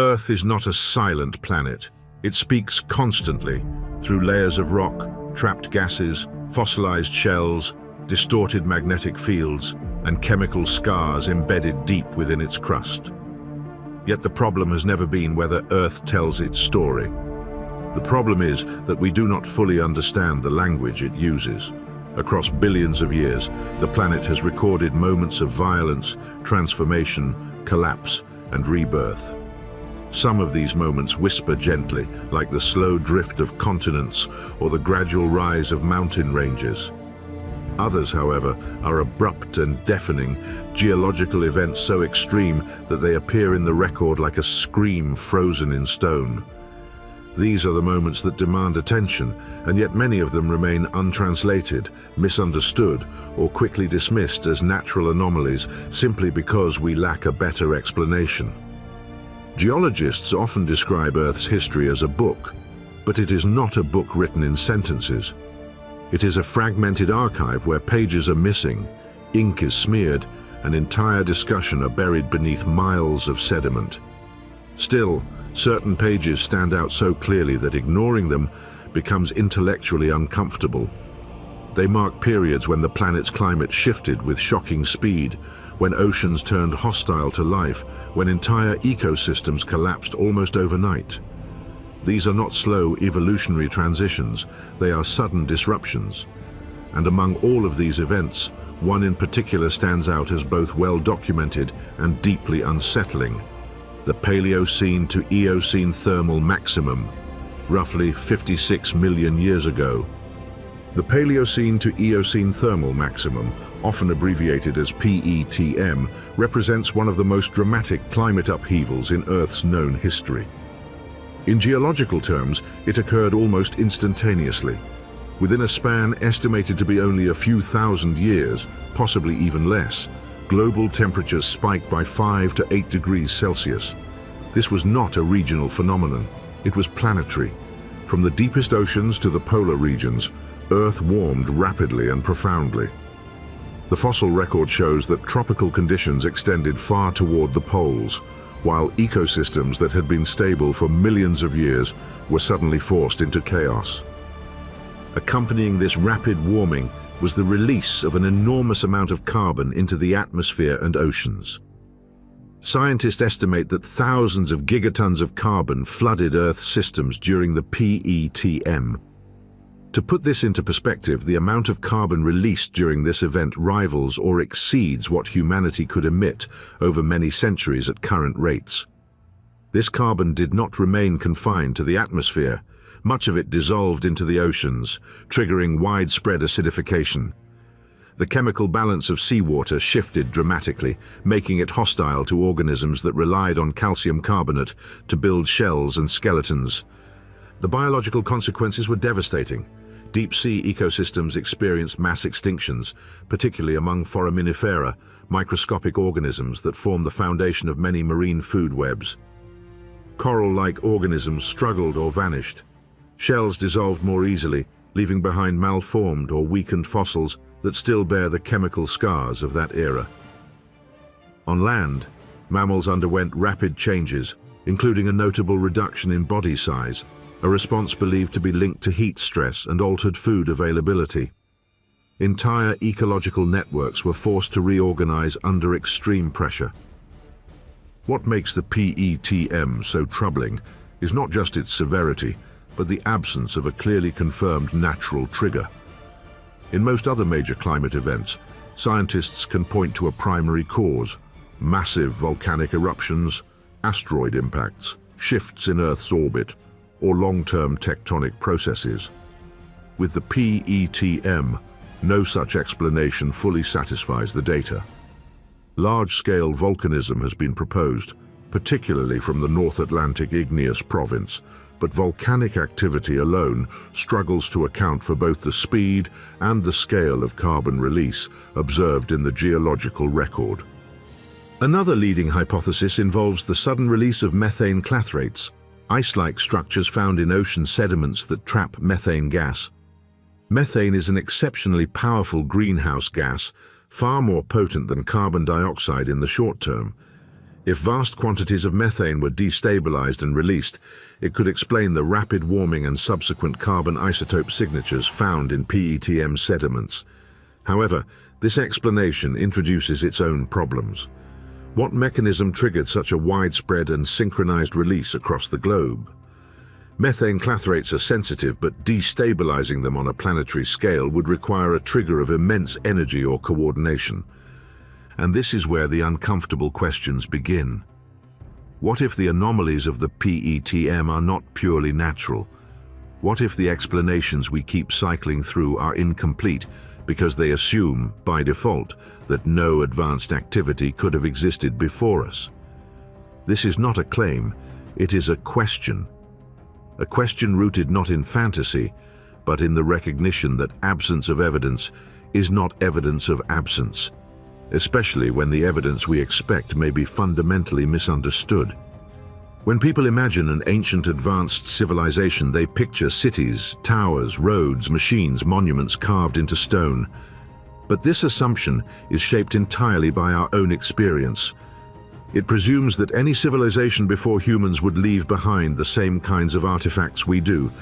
Earth is not a silent planet. It speaks constantly through layers of rock, trapped gases, fossilized shells, distorted magnetic fields, and chemical scars embedded deep within its crust. Yet the problem has never been whether Earth tells its story. The problem is that we do not fully understand the language it uses. Across billions of years, the planet has recorded moments of violence, transformation, collapse, and rebirth. Some of these moments whisper gently, like the slow drift of continents or the gradual rise of mountain ranges. Others, however, are abrupt and deafening, geological events so extreme that they appear in the record like a scream frozen in stone. These are the moments that demand attention, and yet many of them remain untranslated, misunderstood, or quickly dismissed as natural anomalies simply because we lack a better explanation. Geologists often describe Earth's history as a book, but it is not a book written in sentences. It is a fragmented archive where pages are missing, ink is smeared, and entire discussion are buried beneath miles of sediment. Still, certain pages stand out so clearly that ignoring them becomes intellectually uncomfortable. They mark periods when the planet's climate shifted with shocking speed, when oceans turned hostile to life, when entire ecosystems collapsed almost overnight. These are not slow evolutionary transitions, they are sudden disruptions. And among all of these events, one in particular stands out as both well-documented and deeply unsettling: the Paleocene to Eocene thermal maximum, roughly 56 million years ago. The Paleocene to Eocene thermal maximum, often abbreviated as PETM, represents one of the most dramatic climate upheavals in Earth's known history. In geological terms, it occurred almost instantaneously. Within a span estimated to be only a few thousand years, possibly even less, global temperatures spiked by 5 to 8 degrees Celsius. This was not a regional phenomenon, it was planetary. From the deepest oceans to the polar regions, Earth warmed rapidly and profoundly. The fossil record shows that tropical conditions extended far toward the poles, while ecosystems that had been stable for millions of years were suddenly forced into chaos. Accompanying this rapid warming was the release of an enormous amount of carbon into the atmosphere and oceans. Scientists estimate that thousands of gigatons of carbon flooded Earth's systems during the PETM. To put this into perspective, the amount of carbon released during this event rivals or exceeds what humanity could emit over many centuries at current rates. This carbon did not remain confined to the atmosphere. Much of it dissolved into the oceans, triggering widespread acidification. The chemical balance of seawater shifted dramatically, making it hostile to organisms that relied on calcium carbonate to build shells and skeletons. The biological consequences were devastating. Deep-sea ecosystems experienced mass extinctions, particularly among foraminifera, microscopic organisms that form the foundation of many marine food webs. Coral-like organisms struggled or vanished. Shells dissolved more easily, leaving behind malformed or weakened fossils that still bear the chemical scars of that era. On land, mammals underwent rapid changes, including a notable reduction in body size, a response believed to be linked to heat stress and altered food availability. Entire ecological networks were forced to reorganize under extreme pressure. What makes the PETM so troubling is not just its severity, but the absence of a clearly confirmed natural trigger. In most other major climate events, scientists can point to a primary cause: massive volcanic eruptions, asteroid impacts, shifts in Earth's orbit, or long-term tectonic processes. With the PETM, no such explanation fully satisfies the data. Large-scale volcanism has been proposed, particularly from the North Atlantic igneous province, but volcanic activity alone struggles to account for both the speed and the scale of carbon release observed in the geological record. Another leading hypothesis involves the sudden release of methane clathrates, ice-like structures found in ocean sediments that trap methane gas. Methane is an exceptionally powerful greenhouse gas, far more potent than carbon dioxide in the short term. If vast quantities of methane were destabilized and released, it could explain the rapid warming and subsequent carbon isotope signatures found in PETM sediments. However, this explanation introduces its own problems. What mechanism triggered such a widespread and synchronized release across the globe? Methane clathrates are sensitive, but destabilizing them on a planetary scale would require a trigger of immense energy or coordination. And this is where the uncomfortable questions begin. What if the anomalies of the PETM are not purely natural? What if the explanations we keep cycling through are incomplete because they assume, by default, that no advanced activity could have existed before us? This is not a claim, it is a question. A question rooted not in fantasy, but in the recognition that absence of evidence is not evidence of absence, especially when the evidence we expect may be fundamentally misunderstood. When people imagine an ancient advanced civilization, they picture cities, towers, roads, machines, monuments carved into stone. But this assumption is shaped entirely by our own experience. It presumes that any civilization before humans would leave behind the same kinds of artifacts we do.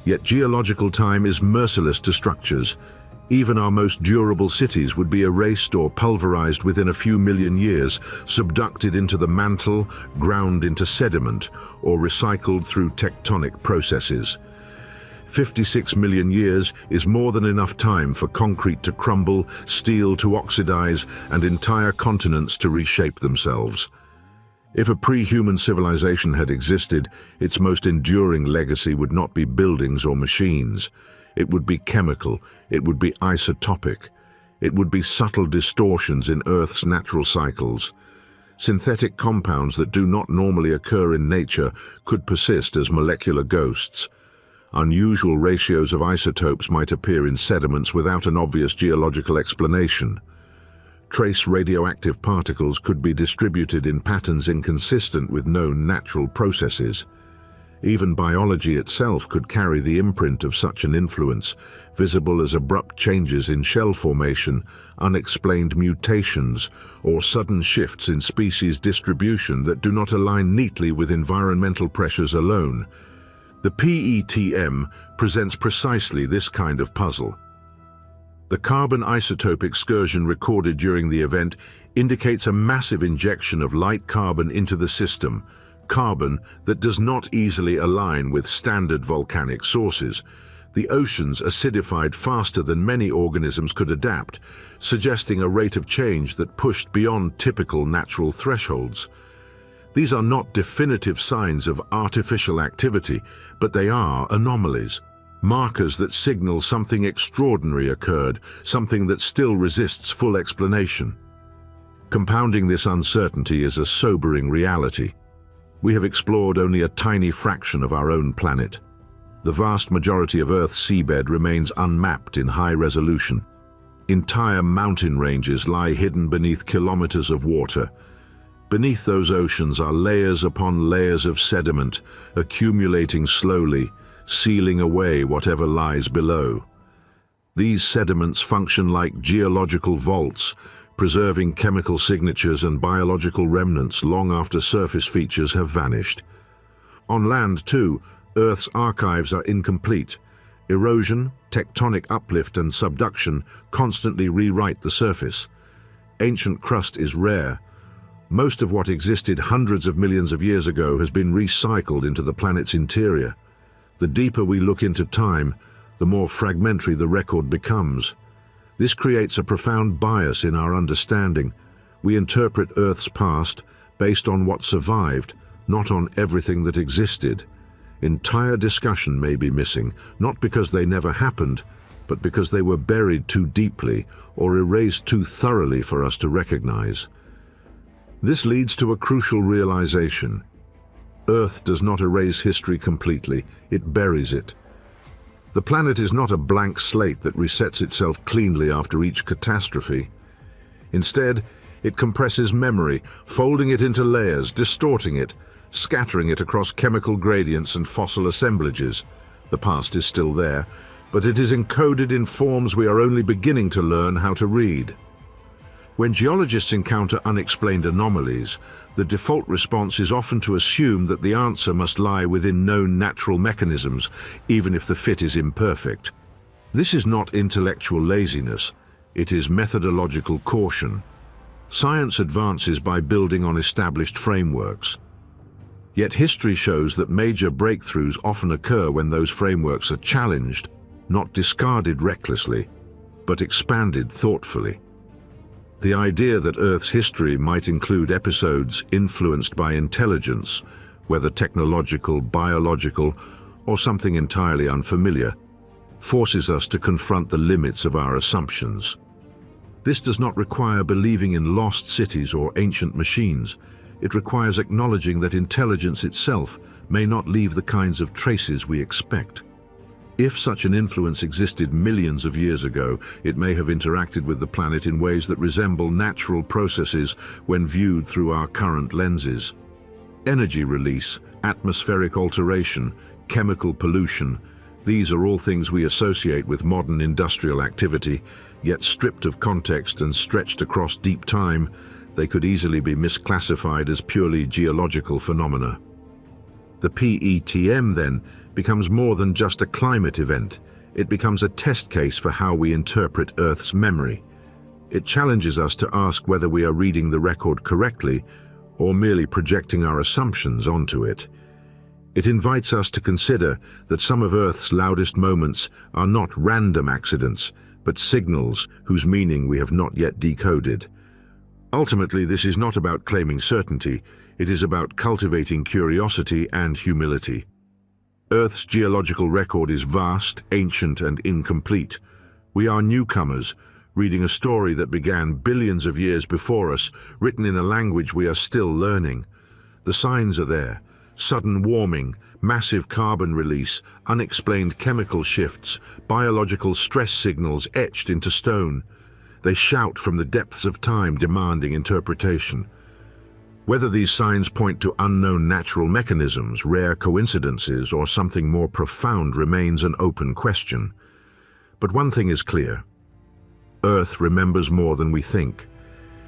Yet geological time is merciless to structures. Even our most durable cities would be erased or pulverized within a few million years, subducted into the mantle, ground into sediment, or recycled through tectonic processes. 56 million years is more than enough time for concrete to crumble, steel to oxidize, and entire continents to reshape themselves. If a pre-human civilization had existed, its most enduring legacy would not be buildings or machines. It would be chemical, it would be isotopic, it would be subtle distortions in Earth's natural cycles. Synthetic compounds that do not normally occur in nature could persist as molecular ghosts. Unusual ratios of isotopes might appear in sediments without an obvious geological explanation. Trace radioactive particles could be distributed in patterns inconsistent with known natural processes. Even biology itself could carry the imprint of such an influence, visible as abrupt changes in shell formation, unexplained mutations, or sudden shifts in species distribution that do not align neatly with environmental pressures alone. The PETM presents precisely this kind of puzzle. The carbon isotope excursion recorded during the event indicates a massive injection of light carbon into the system, carbon that does not easily align with standard volcanic sources. The oceans acidified faster than many organisms could adapt, suggesting a rate of change that pushed beyond typical natural thresholds. These are not definitive signs of artificial activity, but they are anomalies, markers that signal something extraordinary occurred, something that still resists full explanation. Compounding this uncertainty is a sobering reality. We have explored only a tiny fraction of our own planet. The vast majority of Earth's seabed remains unmapped in high resolution. Entire mountain ranges lie hidden beneath kilometers of water. Beneath those oceans are layers upon layers of sediment, accumulating slowly, sealing away whatever lies below. These sediments function like geological vaults, preserving chemical signatures and biological remnants long after surface features have vanished. On land, too, Earth's archives are incomplete. Erosion, tectonic uplift, and subduction constantly rewrite the surface. Ancient crust is rare. Most of what existed hundreds of millions of years ago has been recycled into the planet's interior. The deeper we look into time, the more fragmentary the record becomes. This creates a profound bias in our understanding. We interpret Earth's past based on what survived, not on everything that existed. Entire discussion may be missing, not because they never happened, but because they were buried too deeply or erased too thoroughly for us to recognize. This leads to a crucial realization. Earth does not erase history completely, it buries it. The planet is not a blank slate that resets itself cleanly after each catastrophe. Instead, it compresses memory, folding it into layers, distorting it, scattering it across chemical gradients and fossil assemblages. The past is still there, but it is encoded in forms we are only beginning to learn how to read. When geologists encounter unexplained anomalies, the default response is often to assume that the answer must lie within known natural mechanisms, even if the fit is imperfect. This is not intellectual laziness, it is methodological caution. Science advances by building on established frameworks. Yet history shows that major breakthroughs often occur when those frameworks are challenged, not discarded recklessly, but expanded thoughtfully. The idea that Earth's history might include episodes influenced by intelligence, whether technological, biological, or something entirely unfamiliar, forces us to confront the limits of our assumptions. This does not require believing in lost cities or ancient machines. It requires acknowledging that intelligence itself may not leave the kinds of traces we expect. If such an influence existed millions of years ago, it may have interacted with the planet in ways that resemble natural processes when viewed through our current lenses. Energy release, atmospheric alteration, chemical pollution, these are all things we associate with modern industrial activity, yet stripped of context and stretched across deep time, they could easily be misclassified as purely geological phenomena. The PETM, then, becomes more than just a climate event. It becomes a test case for how we interpret Earth's memory. It challenges us to ask whether we are reading the record correctly or merely projecting our assumptions onto it. It invites us to consider that some of Earth's loudest moments are not random accidents, but signals whose meaning we have not yet decoded. Ultimately, this is not about claiming certainty, it is about cultivating curiosity and humility. Earth's geological record is vast, ancient, and incomplete. We are newcomers, reading a story that began billions of years before us, written in a language we are still learning. The signs are there: sudden warming, massive carbon release, unexplained chemical shifts, biological stress signals etched into stone. They shout from the depths of time, demanding interpretation. Whether these signs point to unknown natural mechanisms, rare coincidences, or something more profound remains an open question. But one thing is clear: Earth remembers more than we think,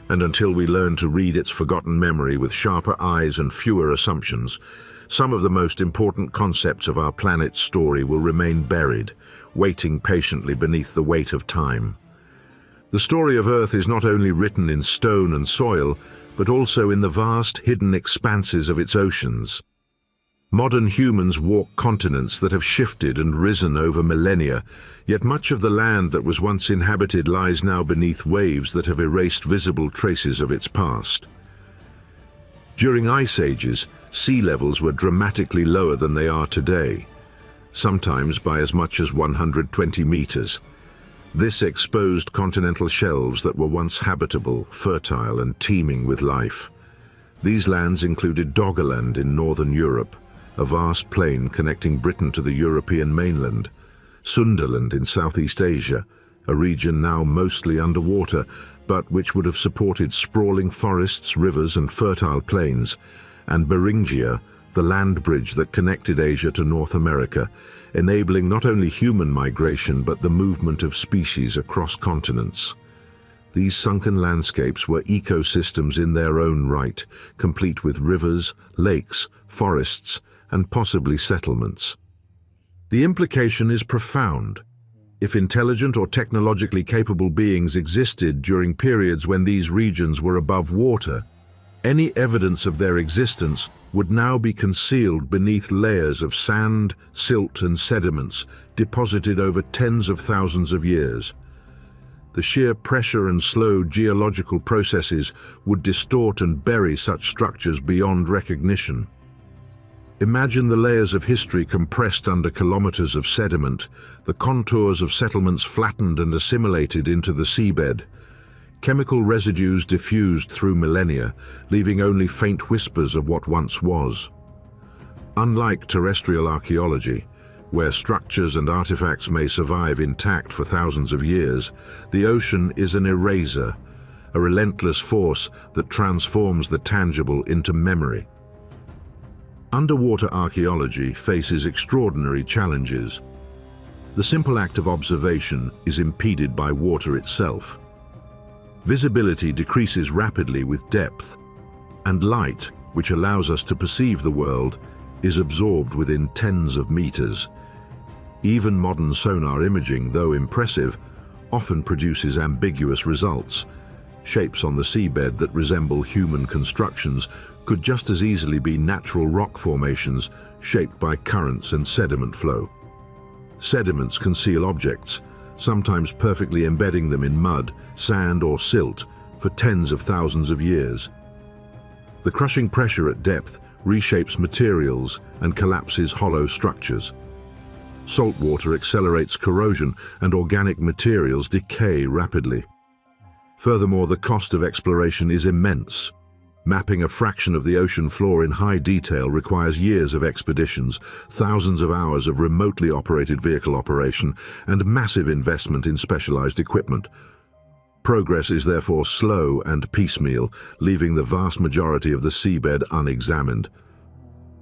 and until we learn to read its forgotten memory with sharper eyes and fewer assumptions, some of the most important concepts of our planet's story will remain buried, waiting patiently beneath the weight of time. The story of Earth is not only written in stone and soil, but also in the vast, hidden expanses of its oceans. Modern humans walk continents that have shifted and risen over millennia, yet much of the land that was once inhabited lies now beneath waves that have erased visible traces of its past. During ice ages, sea levels were dramatically lower than they are today, sometimes by as much as 120 meters. This exposed continental shelves that were once habitable, fertile, and teeming with life. These lands included Doggerland in northern Europe, a vast plain connecting Britain to the European mainland, Sunderland in Southeast Asia, a region now mostly underwater, but which would have supported sprawling forests, rivers, and fertile plains, and Beringia, the land bridge that connected Asia to North America, enabling not only human migration but the movement of species across continents. These sunken landscapes were ecosystems in their own right, complete with rivers, lakes, forests, and possibly settlements. The implication is profound. If intelligent or technologically capable beings existed during periods when these regions were above water, any evidence of their existence would now be concealed beneath layers of sand, silt, and sediments deposited over tens of thousands of years. The sheer pressure and slow geological processes would distort and bury such structures beyond recognition. Imagine the layers of history compressed under kilometers of sediment, the contours of settlements flattened and assimilated into the seabed. Chemical residues diffused through millennia, leaving only faint whispers of what once was. Unlike terrestrial archaeology, where structures and artifacts may survive intact for thousands of years, the ocean is an eraser, a relentless force that transforms the tangible into memory. Underwater archaeology faces extraordinary challenges. The simple act of observation is impeded by water itself. Visibility decreases rapidly with depth, and light, which allows us to perceive the world, is absorbed within tens of meters. Even modern sonar imaging, though impressive, often produces ambiguous results. Shapes on the seabed that resemble human constructions could just as easily be natural rock formations shaped by currents and sediment flow. Sediments conceal objects, sometimes perfectly embedding them in mud, sand or silt for tens of thousands of years. The crushing pressure at depth reshapes materials and collapses hollow structures. Salt water accelerates corrosion and organic materials decay rapidly. Furthermore, the cost of exploration is immense. Mapping a fraction of the ocean floor in high detail requires years of expeditions, thousands of hours of remotely operated vehicle operation, and massive investment in specialized equipment. Progress is therefore slow and piecemeal, leaving the vast majority of the seabed unexamined.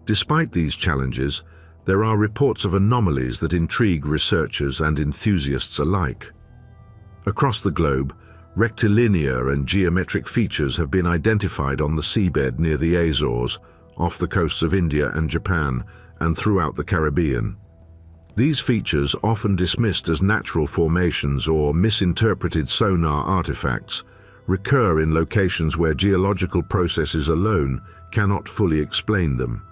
Despite these challenges, there are reports of anomalies that intrigue researchers and enthusiasts alike. Across the globe, rectilinear and geometric features have been identified on the seabed near the Azores, off the coasts of India and Japan, and throughout the Caribbean. These features, often dismissed as natural formations or misinterpreted sonar artifacts, recur in locations where geological processes alone cannot fully explain them.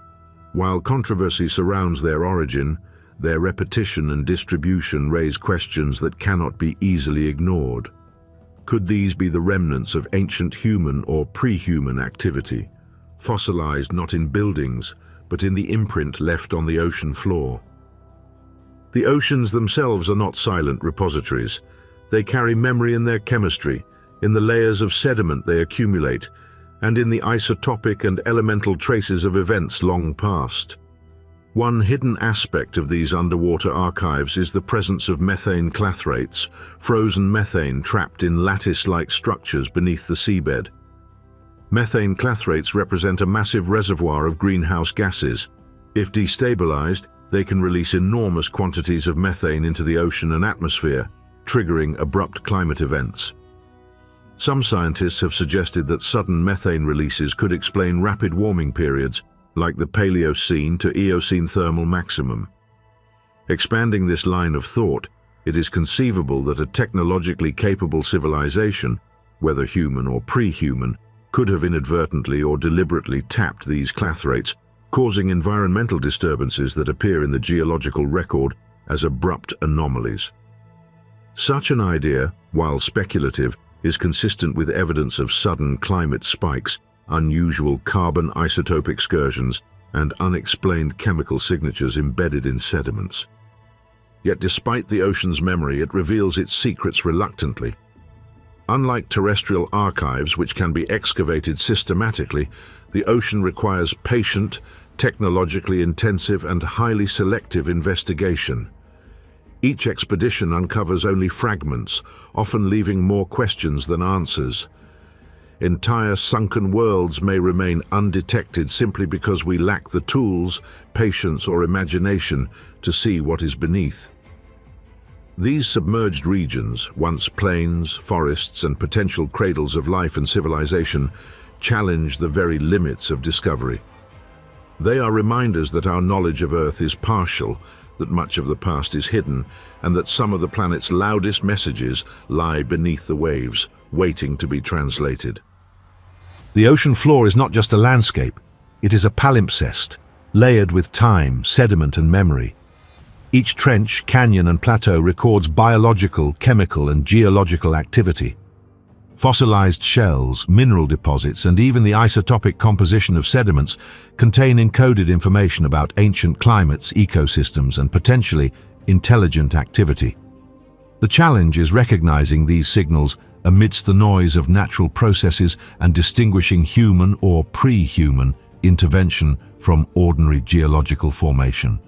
While controversy surrounds their origin, their repetition and distribution raise questions that cannot be easily ignored. Could these be the remnants of ancient human or pre-human activity, fossilized not in buildings, but in the imprint left on the ocean floor? The oceans themselves are not silent repositories. They carry memory in their chemistry, in the layers of sediment they accumulate, and in the isotopic and elemental traces of events long past. One hidden aspect of these underwater archives is the presence of methane clathrates, frozen methane trapped in lattice-like structures beneath the seabed. Methane clathrates represent a massive reservoir of greenhouse gases. If destabilized, they can release enormous quantities of methane into the ocean and atmosphere, triggering abrupt climate events. Some scientists have suggested that sudden methane releases could explain rapid warming periods, like the Paleocene to Eocene thermal maximum. Expanding this line of thought, it is conceivable that a technologically capable civilization, whether human or pre-human, could have inadvertently or deliberately tapped these clathrates, causing environmental disturbances that appear in the geological record as abrupt anomalies. Such an idea, while speculative, is consistent with evidence of sudden climate spikes, unusual carbon isotope excursions, and unexplained chemical signatures embedded in sediments. Yet despite the ocean's memory, it reveals its secrets reluctantly. Unlike terrestrial archives, which can be excavated systematically, the ocean requires patient, technologically intensive, and highly selective investigation. Each expedition uncovers only fragments, often leaving more questions than answers. Entire sunken worlds may remain undetected simply because we lack the tools, patience, or imagination to see what is beneath. These submerged regions, once plains, forests, and potential cradles of life and civilization, challenge the very limits of discovery. They are reminders that our knowledge of Earth is partial, that much of the past is hidden, and that some of the planet's loudest messages lie beneath the waves, waiting to be translated. The ocean floor is not just a landscape, it is a palimpsest, layered with time, sediment, and memory. Each trench, canyon, and plateau records biological, chemical, and geological activity. Fossilized shells, mineral deposits, and even the isotopic composition of sediments contain encoded information about ancient climates, ecosystems, and potentially intelligent activity. The challenge is recognizing these signals amidst the noise of natural processes and distinguishing human or pre-human intervention from ordinary geological formation.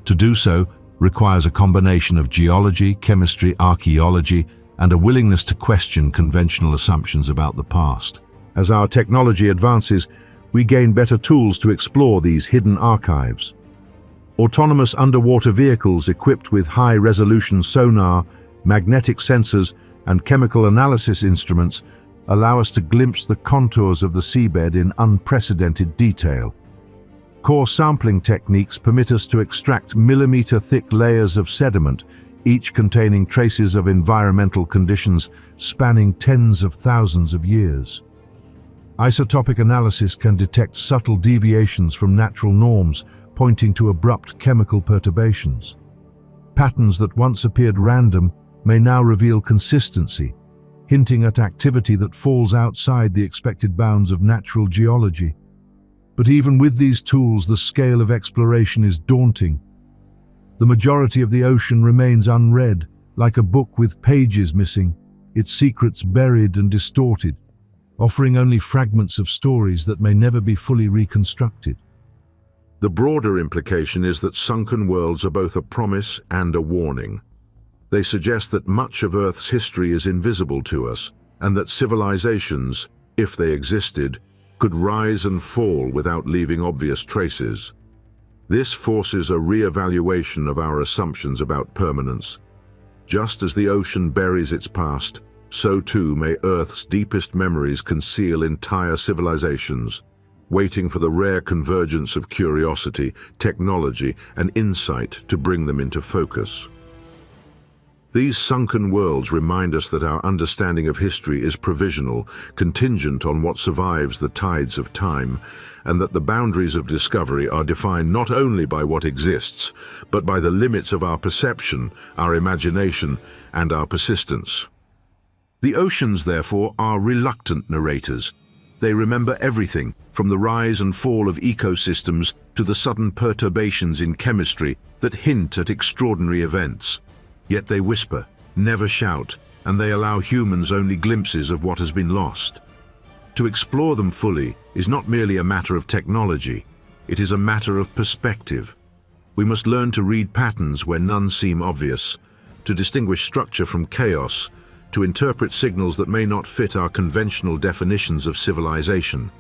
To do so requires a combination of geology, chemistry, archaeology, and a willingness to question conventional assumptions about the past. As our technology advances, we gain better tools to explore these hidden archives. Autonomous underwater vehicles equipped with high-resolution sonar, magnetic sensors, and chemical analysis instruments allow us to glimpse the contours of the seabed in unprecedented detail. Core sampling techniques permit us to extract millimeter-thick layers of sediment, each containing traces of environmental conditions spanning tens of thousands of years. Isotopic analysis can detect subtle deviations from natural norms, pointing to abrupt chemical perturbations. Patterns that once appeared random may now reveal consistency, hinting at activity that falls outside the expected bounds of natural geology. But even with these tools, the scale of exploration is daunting. The majority of the ocean remains unread, like a book with pages missing, its secrets buried and distorted, offering only fragments of stories that may never be fully reconstructed. The broader implication is that sunken worlds are both a promise and a warning. They suggest that much of Earth's history is invisible to us, and that civilizations, if they existed, could rise and fall without leaving obvious traces. This forces a re-evaluation of our assumptions about permanence. Just as the ocean buries its past, so too may Earth's deepest memories conceal entire civilizations, waiting for the rare convergence of curiosity, technology, and insight to bring them into focus. These sunken worlds remind us that our understanding of history is provisional, contingent on what survives the tides of time, and that the boundaries of discovery are defined not only by what exists, but by the limits of our perception, our imagination, and our persistence. The oceans, therefore, are reluctant narrators. They remember everything, from the rise and fall of ecosystems to the sudden perturbations in chemistry that hint at extraordinary events. Yet they whisper, never shout, and they allow humans only glimpses of what has been lost. To explore them fully is not merely a matter of technology, it is a matter of perspective. We must learn to read patterns where none seem obvious, to distinguish structure from chaos, to interpret signals that may not fit our conventional definitions of civilization.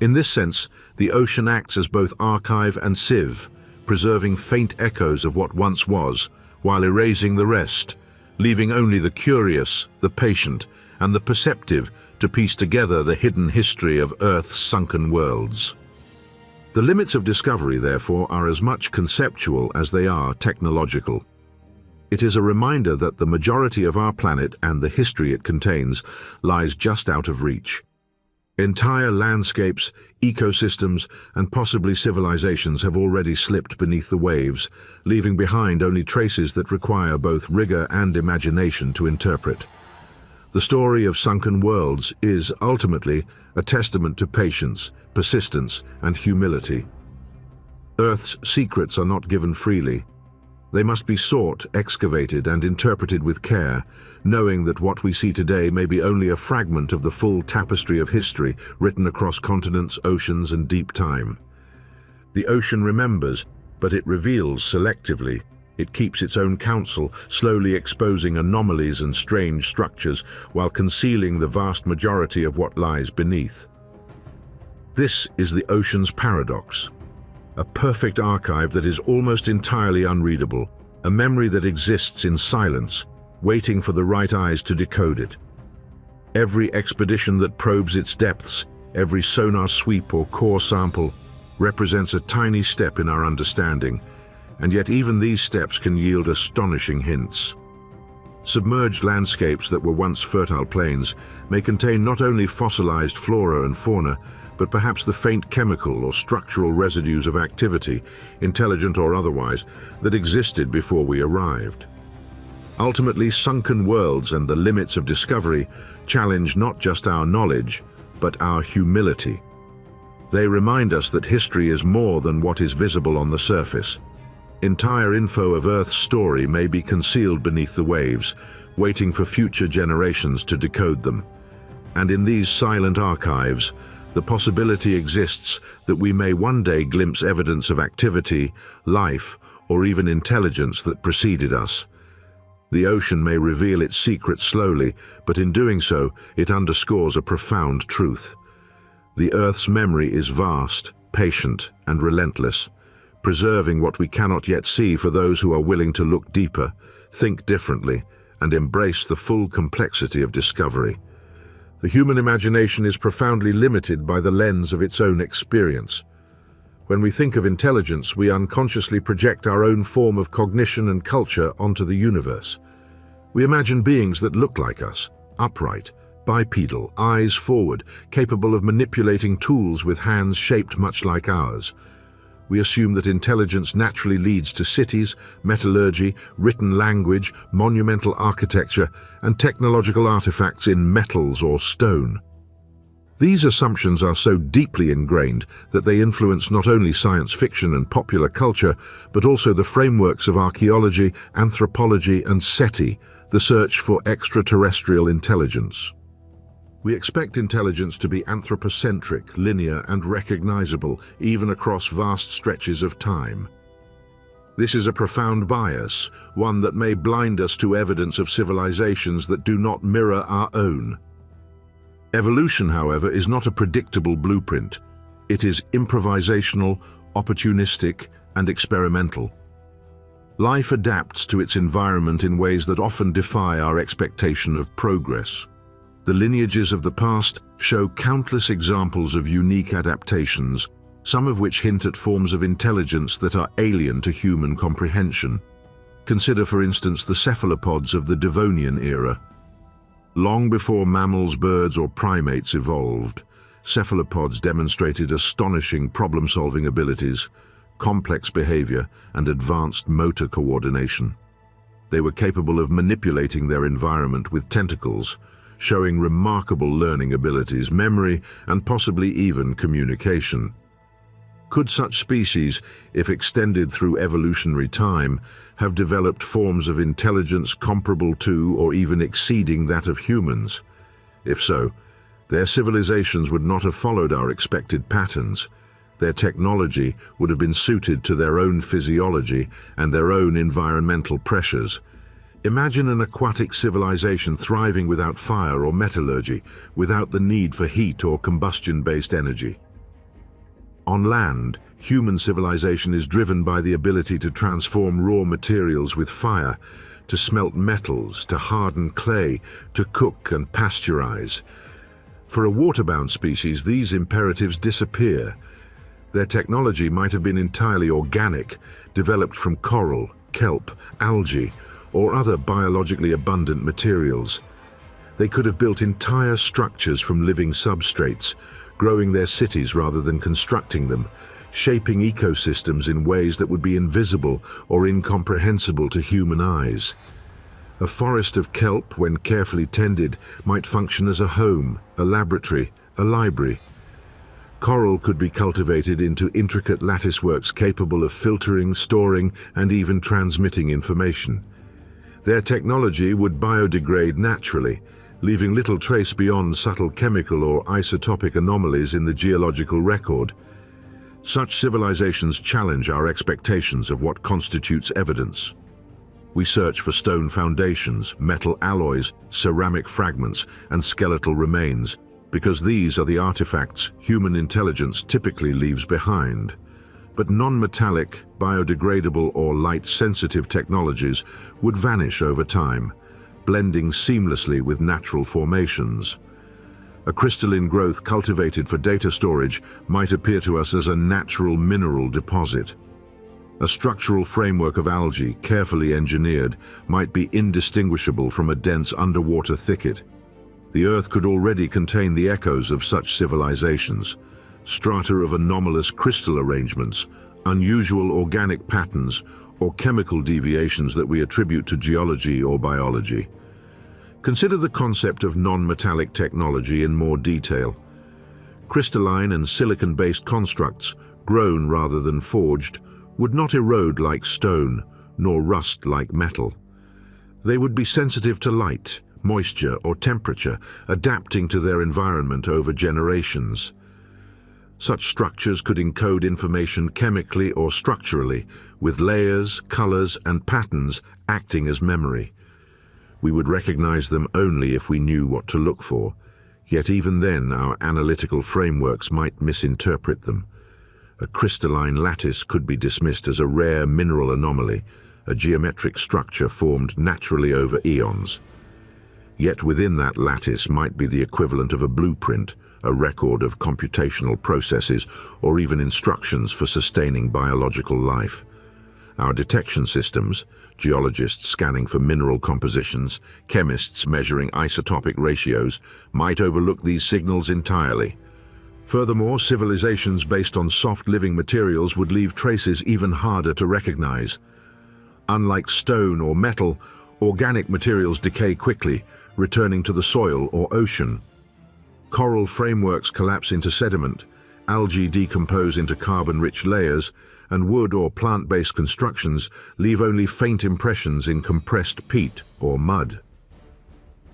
In this sense, the ocean acts as both archive and sieve, preserving faint echoes of what once was, while erasing the rest, leaving only the curious, the patient, and the perceptive to piece together the hidden history of Earth's sunken worlds. The limits of discovery, therefore, are as much conceptual as they are technological. It is a reminder that the majority of our planet and the history it contains lies just out of reach. Entire landscapes, ecosystems, and possibly civilizations have already slipped beneath the waves, leaving behind only traces that require both rigor and imagination to interpret. The story of sunken worlds is, ultimately, a testament to patience, persistence, and humility. Earth's secrets are not given freely. They must be sought, excavated, and interpreted with care, knowing that what we see today may be only a fragment of the full tapestry of history written across continents, oceans, and deep time. The ocean remembers, but it reveals selectively. It keeps its own counsel, slowly exposing anomalies and strange structures while concealing the vast majority of what lies beneath. This is the ocean's paradox. A perfect archive that is almost entirely unreadable, a memory that exists in silence, waiting for the right eyes to decode it. Every expedition that probes its depths, every sonar sweep or core sample, represents a tiny step in our understanding, and yet even these steps can yield astonishing hints. Submerged landscapes that were once fertile plains may contain not only fossilized flora and fauna, but perhaps the faint chemical or structural residues of activity, intelligent or otherwise, that existed before we arrived. Ultimately, sunken worlds and the limits of discovery challenge not just our knowledge, but our humility. They remind us that history is more than what is visible on the surface. Entire info of Earth's story may be concealed beneath the waves, waiting for future generations to decode them. And in these silent archives, the possibility exists that we may one day glimpse evidence of activity, life, or even intelligence that preceded us. The ocean may reveal its secrets slowly, but in doing so, it underscores a profound truth. The Earth's memory is vast, patient, and relentless, preserving what we cannot yet see for those who are willing to look deeper, think differently, and embrace the full complexity of discovery. The human imagination is profoundly limited by the lens of its own experience. When we think of intelligence, we unconsciously project our own form of cognition and culture onto the universe. We imagine beings that look like us, upright, bipedal, eyes forward, capable of manipulating tools with hands shaped much like ours. We assume that intelligence naturally leads to cities, metallurgy, written language, monumental architecture, and technological artifacts in metals or stone. These assumptions are so deeply ingrained that they influence not only science fiction and popular culture, but also the frameworks of archaeology, anthropology, and SETI, the search for extraterrestrial intelligence. We expect intelligence to be anthropocentric, linear, and recognizable, even across vast stretches of time. This is a profound bias, one that may blind us to evidence of civilizations that do not mirror our own. Evolution, however, is not a predictable blueprint. It is improvisational, opportunistic, and experimental. Life adapts to its environment in ways that often defy our expectation of progress. The lineages of the past show countless examples of unique adaptations, some of which hint at forms of intelligence that are alien to human comprehension. Consider, for instance, the cephalopods of the Devonian era. Long before mammals, birds, or primates evolved, cephalopods demonstrated astonishing problem-solving abilities, complex behavior, and advanced motor coordination. They were capable of manipulating their environment with tentacles, showing remarkable learning abilities, memory, and possibly even communication. Could such species, if extended through evolutionary time, have developed forms of intelligence comparable to or even exceeding that of humans? If so, their civilizations would not have followed our expected patterns. Their technology would have been suited to their own physiology and their own environmental pressures. Imagine an aquatic civilization thriving without fire or metallurgy, without the need for heat or combustion-based energy. On land, human civilization is driven by the ability to transform raw materials with fire, to smelt metals, to harden clay, to cook and pasteurize. For a waterbound species, these imperatives disappear. Their technology might have been entirely organic, developed from coral, kelp, algae, or other biologically abundant materials. They could have built entire structures from living substrates, growing their cities rather than constructing them, shaping ecosystems in ways that would be invisible or incomprehensible to human eyes. A forest of kelp, when carefully tended, might function as a home, a laboratory, a library. Coral could be cultivated into intricate latticeworks capable of filtering, storing, and even transmitting information. Their technology would biodegrade naturally, leaving little trace beyond subtle chemical or isotopic anomalies in the geological record. Such civilizations challenge our expectations of what constitutes evidence. We search for stone foundations, metal alloys, ceramic fragments, and skeletal remains, because these are the artifacts human intelligence typically leaves behind. But non-metallic, biodegradable, or light-sensitive technologies would vanish over time, blending seamlessly with natural formations. A crystalline growth cultivated for data storage might appear to us as a natural mineral deposit. A structural framework of algae, carefully engineered, might be indistinguishable from a dense underwater thicket. The Earth could already contain the echoes of such civilizations. Strata of anomalous crystal arrangements, unusual organic patterns, or chemical deviations that we attribute to geology or biology. Consider the concept of non-metallic technology in more detail. Crystalline and silicon-based constructs, grown rather than forged, would not erode like stone, nor rust like metal. They would be sensitive to light, moisture, or temperature, adapting to their environment over generations. Such structures could encode information chemically or structurally, with layers, colors, and patterns acting as memory. We would recognize them only if we knew what to look for, yet even then our analytical frameworks might misinterpret them. A crystalline lattice could be dismissed as a rare mineral anomaly, a geometric structure formed naturally over eons. Yet within that lattice might be the equivalent of a blueprint, a record of computational processes, or even instructions for sustaining biological life. Our detection systems, geologists scanning for mineral compositions, chemists measuring isotopic ratios, might overlook these signals entirely. Furthermore, civilizations based on soft living materials would leave traces even harder to recognize. Unlike stone or metal, organic materials decay quickly, returning to the soil or ocean. Coral frameworks collapse into sediment, algae decompose into carbon-rich layers, and wood or plant-based constructions leave only faint impressions in compressed peat or mud.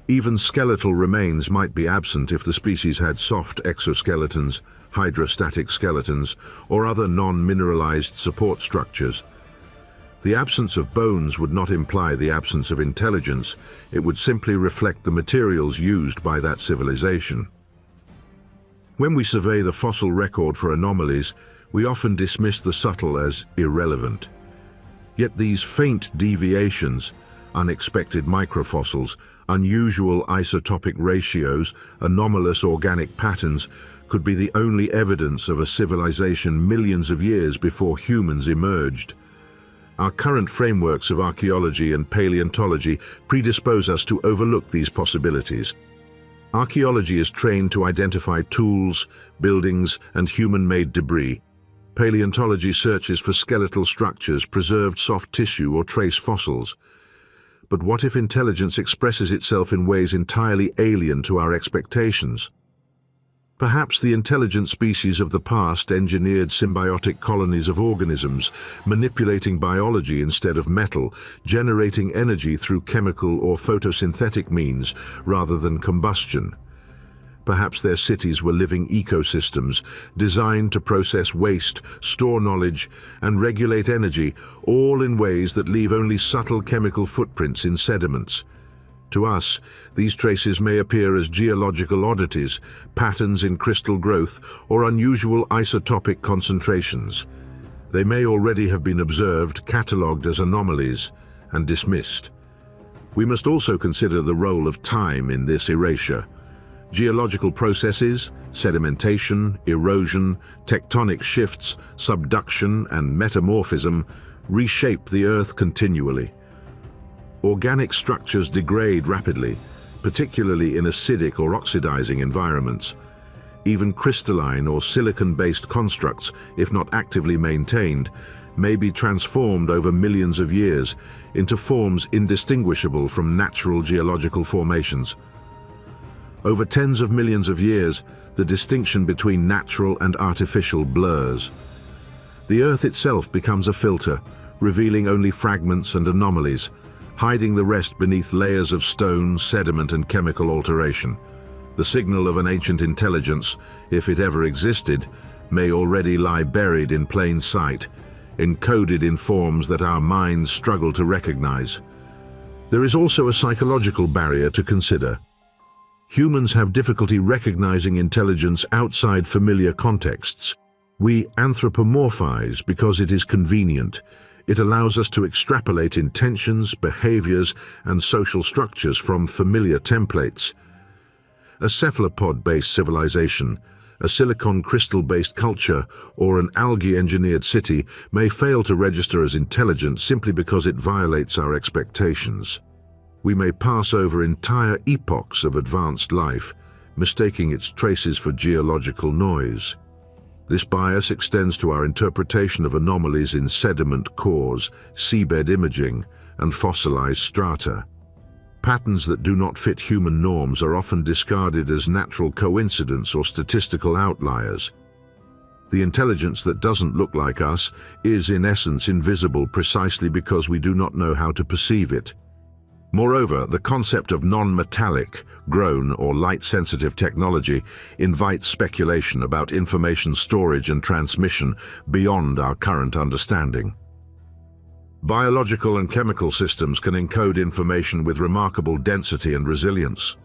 Even skeletal remains might be absent if the species had soft exoskeletons, hydrostatic skeletons, or other non-mineralized support structures. The absence of bones would not imply the absence of intelligence, it would simply reflect the materials used by that civilization. When we survey the fossil record for anomalies, we often dismiss the subtle as irrelevant. Yet these faint deviations, unexpected microfossils, unusual isotopic ratios, anomalous organic patterns, could be the only evidence of a civilization millions of years before humans emerged. Our current frameworks of archaeology and paleontology predispose us to overlook these possibilities. Archaeology is trained to identify tools, buildings, and human-made debris. Paleontology searches for skeletal structures, preserved soft tissue, or trace fossils. But what if intelligence expresses itself in ways entirely alien to our expectations? Perhaps the intelligent species of the past engineered symbiotic colonies of organisms, manipulating biology instead of metal, generating energy through chemical or photosynthetic means rather than combustion. Perhaps their cities were living ecosystems designed to process waste, store knowledge, and regulate energy, all in ways that leave only subtle chemical footprints in sediments. To us, these traces may appear as geological oddities, patterns in crystal growth, or unusual isotopic concentrations. They may already have been observed, catalogued as anomalies, and dismissed. We must also consider the role of time in this erasure. Geological processes, sedimentation, erosion, tectonic shifts, subduction, and metamorphism reshape the Earth continually. Organic structures degrade rapidly, particularly in acidic or oxidizing environments. Even crystalline or silicon-based constructs, if not actively maintained, may be transformed over millions of years into forms indistinguishable from natural geological formations. Over tens of millions of years, the distinction between natural and artificial blurs. The Earth itself becomes a filter, revealing only fragments and anomalies, hiding the rest beneath layers of stone, sediment, and chemical alteration. The signal of an ancient intelligence, if it ever existed, may already lie buried in plain sight, encoded in forms that our minds struggle to recognize. There is also a psychological barrier to consider. Humans have difficulty recognizing intelligence outside familiar contexts. We anthropomorphize because it is convenient. It allows us to extrapolate intentions, behaviors, and social structures from familiar templates. A cephalopod-based civilization, a silicon crystal-based culture, or an algae-engineered city may fail to register as intelligent simply because it violates our expectations. We may pass over entire epochs of advanced life, mistaking its traces for geological noise. This bias extends to our interpretation of anomalies in sediment cores, seabed imaging, and fossilized strata. Patterns that do not fit human norms are often discarded as natural coincidence or statistical outliers. The intelligence that doesn't look like us is in essence invisible precisely because we do not know how to perceive it. Moreover, the concept of non-metallic, grown, or light-sensitive technology invites speculation about information storage and transmission beyond our current understanding. Biological and chemical systems can encode information with remarkable density and resilience.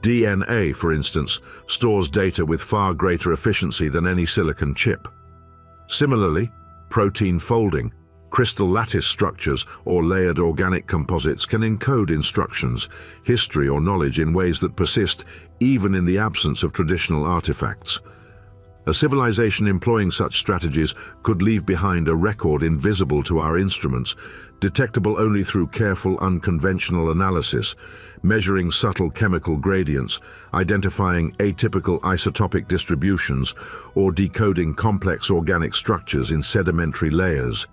DNA, for instance, stores data with far greater efficiency than any silicon chip. Similarly, protein folding, Crystal lattice structures or layered organic composites can encode instructions, history or knowledge in ways that persist even in the absence of traditional artifacts. A civilization employing such strategies could leave behind a record invisible to our instruments, detectable only through careful unconventional analysis, measuring subtle chemical gradients, identifying atypical isotopic distributions, or decoding complex organic structures in sedimentary layers.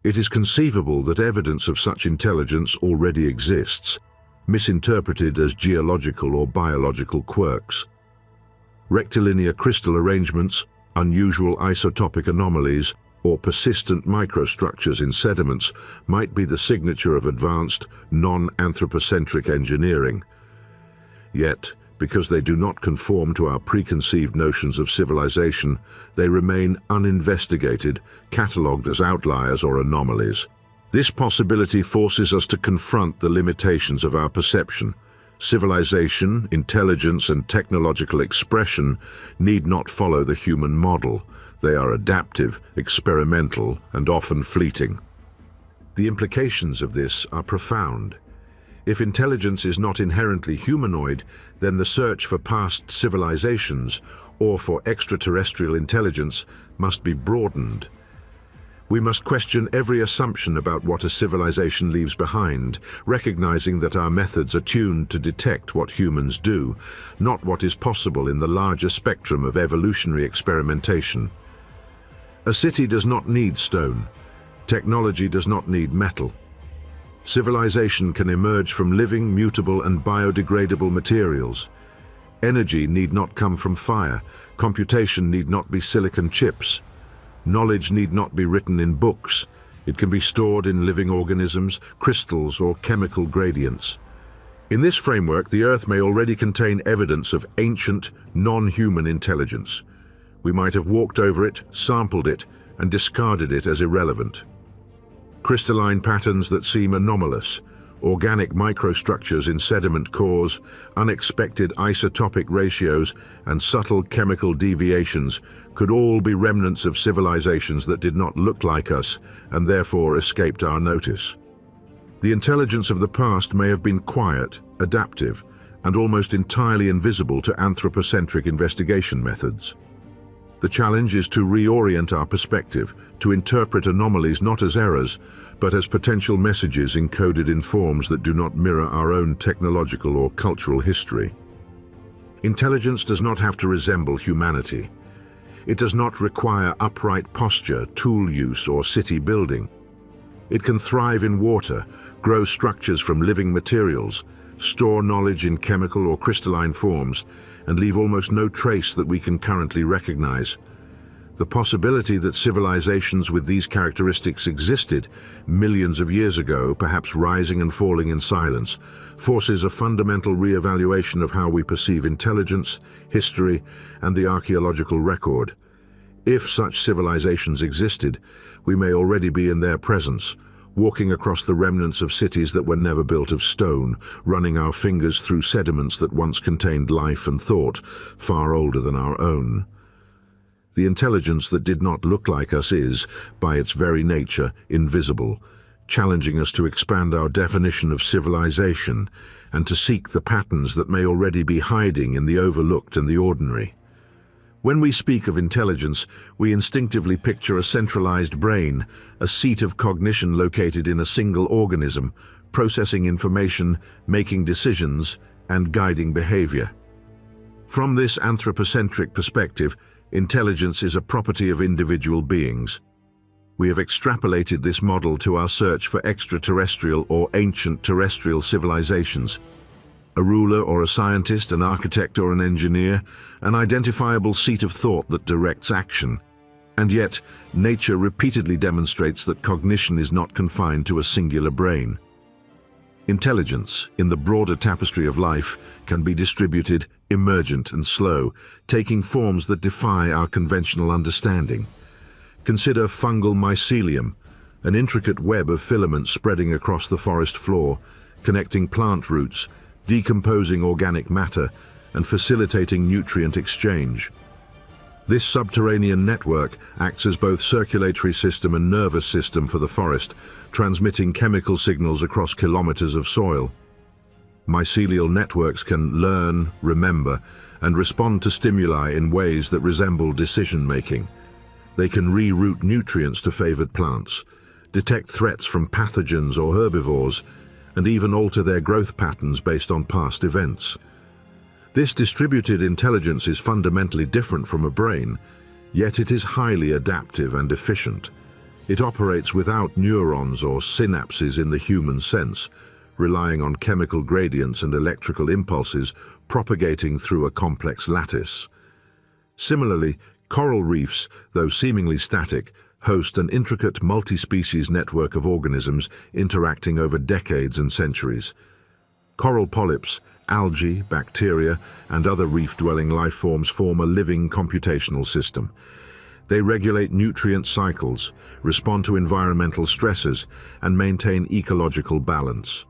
It is conceivable that evidence of such intelligence already exists, misinterpreted as geological or biological quirks. Rectilinear crystal arrangements, unusual isotopic anomalies, or persistent microstructures in sediments might be the signature of advanced, non-anthropocentric engineering. Yet, because they do not conform to our preconceived notions of civilization, they remain uninvestigated, catalogued as outliers or anomalies. This possibility forces us to confront the limitations of our perception. Civilization, intelligence, and technological expression need not follow the human model. They are adaptive, experimental, and often fleeting. The implications of this are profound. If intelligence is not inherently humanoid, then the search for past civilizations or for extraterrestrial intelligence must be broadened. We must question every assumption about what a civilization leaves behind, recognizing that our methods are tuned to detect what humans do, not what is possible in the larger spectrum of evolutionary experimentation. A city does not need stone. Technology does not need metal. Civilization can emerge from living, mutable, and biodegradable materials. Energy need not come from fire. Computation need not be silicon chips. Knowledge need not be written in books. It can be stored in living organisms, crystals, or chemical gradients. In this framework, the Earth may already contain evidence of ancient, non-human intelligence. We might have walked over it, sampled it, and discarded it as irrelevant. Crystalline patterns that seem anomalous, organic microstructures in sediment cores, unexpected isotopic ratios, and subtle chemical deviations could all be remnants of civilizations that did not look like us and therefore escaped our notice. The intelligence of the past may have been quiet, adaptive, and almost entirely invisible to anthropocentric investigation methods. The challenge is to reorient our perspective, to interpret anomalies not as errors, but as potential messages encoded in forms that do not mirror our own technological or cultural history. Intelligence does not have to resemble humanity. It does not require upright posture, tool use, or city building. It can thrive in water, grow structures from living materials, store knowledge in chemical or crystalline forms, and leave almost no trace that we can currently recognize. The possibility that civilizations with these characteristics existed millions of years ago, perhaps rising and falling in silence, forces a fundamental re-evaluation of how we perceive intelligence, history, and the archaeological record. If such civilizations existed, we may already be in their presence, walking across the remnants of cities that were never built of stone, running our fingers through sediments that once contained life and thought, far older than our own. The intelligence that did not look like us is, by its very nature, invisible, challenging us to expand our definition of civilization and to seek the patterns that may already be hiding in the overlooked and the ordinary. When we speak of intelligence, we instinctively picture a centralized brain, a seat of cognition located in a single organism, processing information, making decisions, and guiding behavior. From this anthropocentric perspective, intelligence is a property of individual beings. We have extrapolated this model to our search for extraterrestrial or ancient terrestrial civilizations. A ruler or a scientist, an architect or an engineer, an identifiable seat of thought that directs action. And yet, nature repeatedly demonstrates that cognition is not confined to a singular brain. Intelligence, in the broader tapestry of life, can be distributed, emergent and slow, taking forms that defy our conventional understanding. Consider fungal mycelium, an intricate web of filaments spreading across the forest floor, connecting plant roots, decomposing organic matter, and facilitating nutrient exchange. This subterranean network acts as both circulatory system and nervous system for the forest, transmitting chemical signals across kilometers of soil. Mycelial networks can learn, remember, and respond to stimuli in ways that resemble decision-making. They can reroute nutrients to favored plants, detect threats from pathogens or herbivores, and even alter their growth patterns based on past events. This distributed intelligence is fundamentally different from a brain, yet it is highly adaptive and efficient. It operates without neurons or synapses in the human sense, relying on chemical gradients and electrical impulses propagating through a complex lattice. Similarly, coral reefs, though seemingly static, host an intricate multi-species network of organisms interacting over decades and centuries. Coral polyps, algae, bacteria, and other reef-dwelling life forms form a living computational system. They regulate nutrient cycles, respond to environmental stresses, and maintain ecological balance.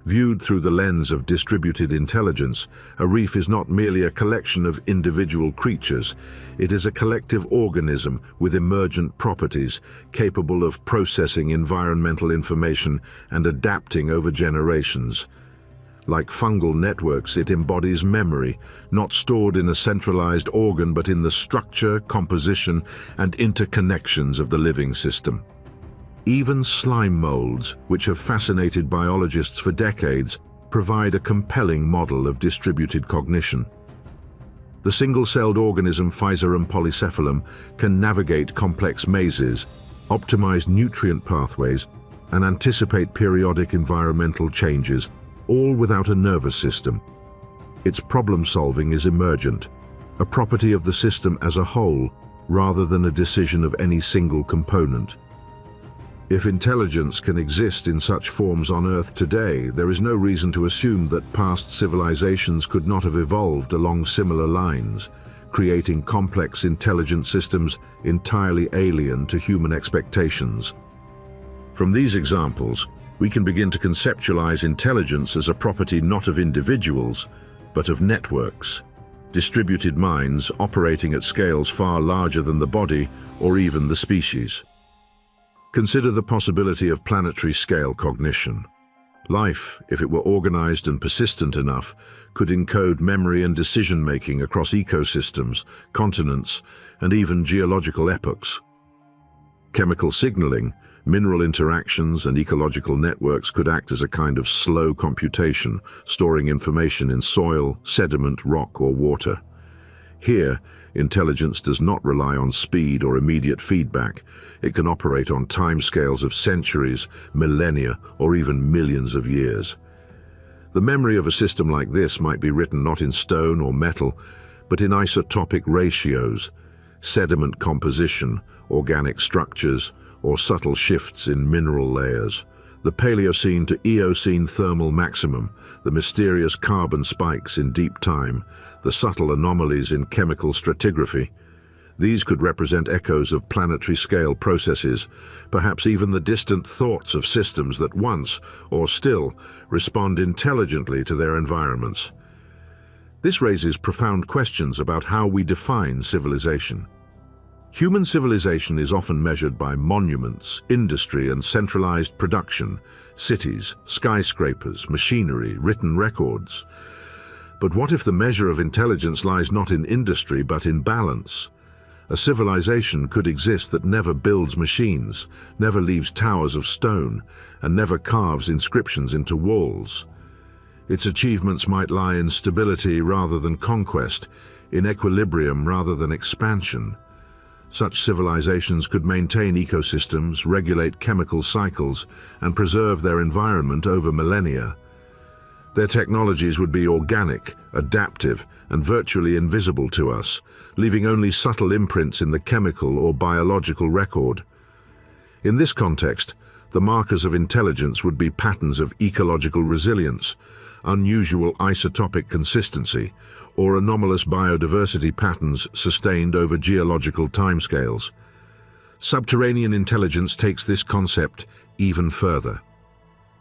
Viewed through the lens of distributed intelligence, a reef is not merely a collection of individual creatures. It is a collective organism with emergent properties, capable of processing environmental information and adapting over generations. Like fungal networks, it embodies memory, not stored in a centralized organ but in the structure, composition, and interconnections of the living system. Even slime molds, which have fascinated biologists for decades, provide a compelling model of distributed cognition. The single-celled organism Physarum polycephalum can navigate complex mazes, optimize nutrient pathways, and anticipate periodic environmental changes, all without a nervous system. Its problem-solving is emergent, a property of the system as a whole, rather than a decision of any single component. If intelligence can exist in such forms on Earth today, there is no reason to assume that past civilizations could not have evolved along similar lines, creating complex intelligent systems entirely alien to human expectations. From these examples, we can begin to conceptualize intelligence as a property not of individuals, but of networks, distributed minds operating at scales far larger than the body or even the species. Consider the possibility of planetary-scale cognition. Life, if it were organized and persistent enough, could encode memory and decision-making across ecosystems, continents, and even geological epochs. Chemical signaling, mineral interactions, and ecological networks could act as a kind of slow computation, storing information in soil, sediment, rock, or water. Here, intelligence does not rely on speed or immediate feedback. It can operate on timescales of centuries, millennia, or even millions of years. The memory of a system like this might be written not in stone or metal, but in isotopic ratios, sediment composition, organic structures, or subtle shifts in mineral layers. The Paleocene to Eocene thermal maximum, the mysterious carbon spikes in deep time, the subtle anomalies in chemical stratigraphy. These could represent echoes of planetary-scale processes, perhaps even the distant thoughts of systems that once, or still, respond intelligently to their environments. This raises profound questions about how we define civilization. Human civilization is often measured by monuments, industry, and centralized production, cities, skyscrapers, machinery, written records. But what if the measure of intelligence lies not in industry but in balance? A civilization could exist that never builds machines, never leaves towers of stone, and never carves inscriptions into walls. Its achievements might lie in stability rather than conquest, in equilibrium rather than expansion. Such civilizations could maintain ecosystems, regulate chemical cycles, and preserve their environment over millennia. Their technologies would be organic, adaptive, and virtually invisible to us, leaving only subtle imprints in the chemical or biological record. In this context, the markers of intelligence would be patterns of ecological resilience, unusual isotopic consistency, or anomalous biodiversity patterns sustained over geological timescales. Subterranean intelligence takes this concept even further.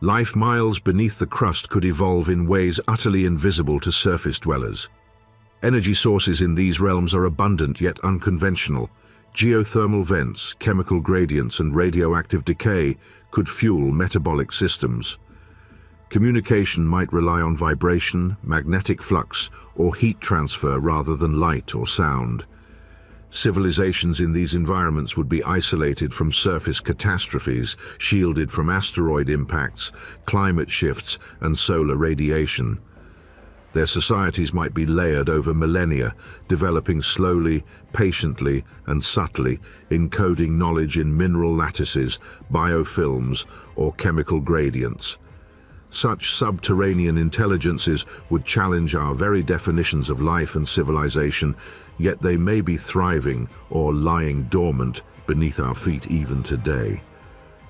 Life miles beneath the crust could evolve in ways utterly invisible to surface dwellers. Energy sources in these realms are abundant yet unconventional. Geothermal vents, chemical gradients, and radioactive decay could fuel metabolic systems. Communication might rely on vibration, magnetic flux, or heat transfer rather than light or sound. Civilizations in these environments would be isolated from surface catastrophes, shielded from asteroid impacts, climate shifts, and solar radiation. Their societies might be layered over millennia, developing slowly, patiently, and subtly, encoding knowledge in mineral lattices, biofilms, or chemical gradients. Such subterranean intelligences would challenge our very definitions of life and civilization, yet they may be thriving or lying dormant beneath our feet even today.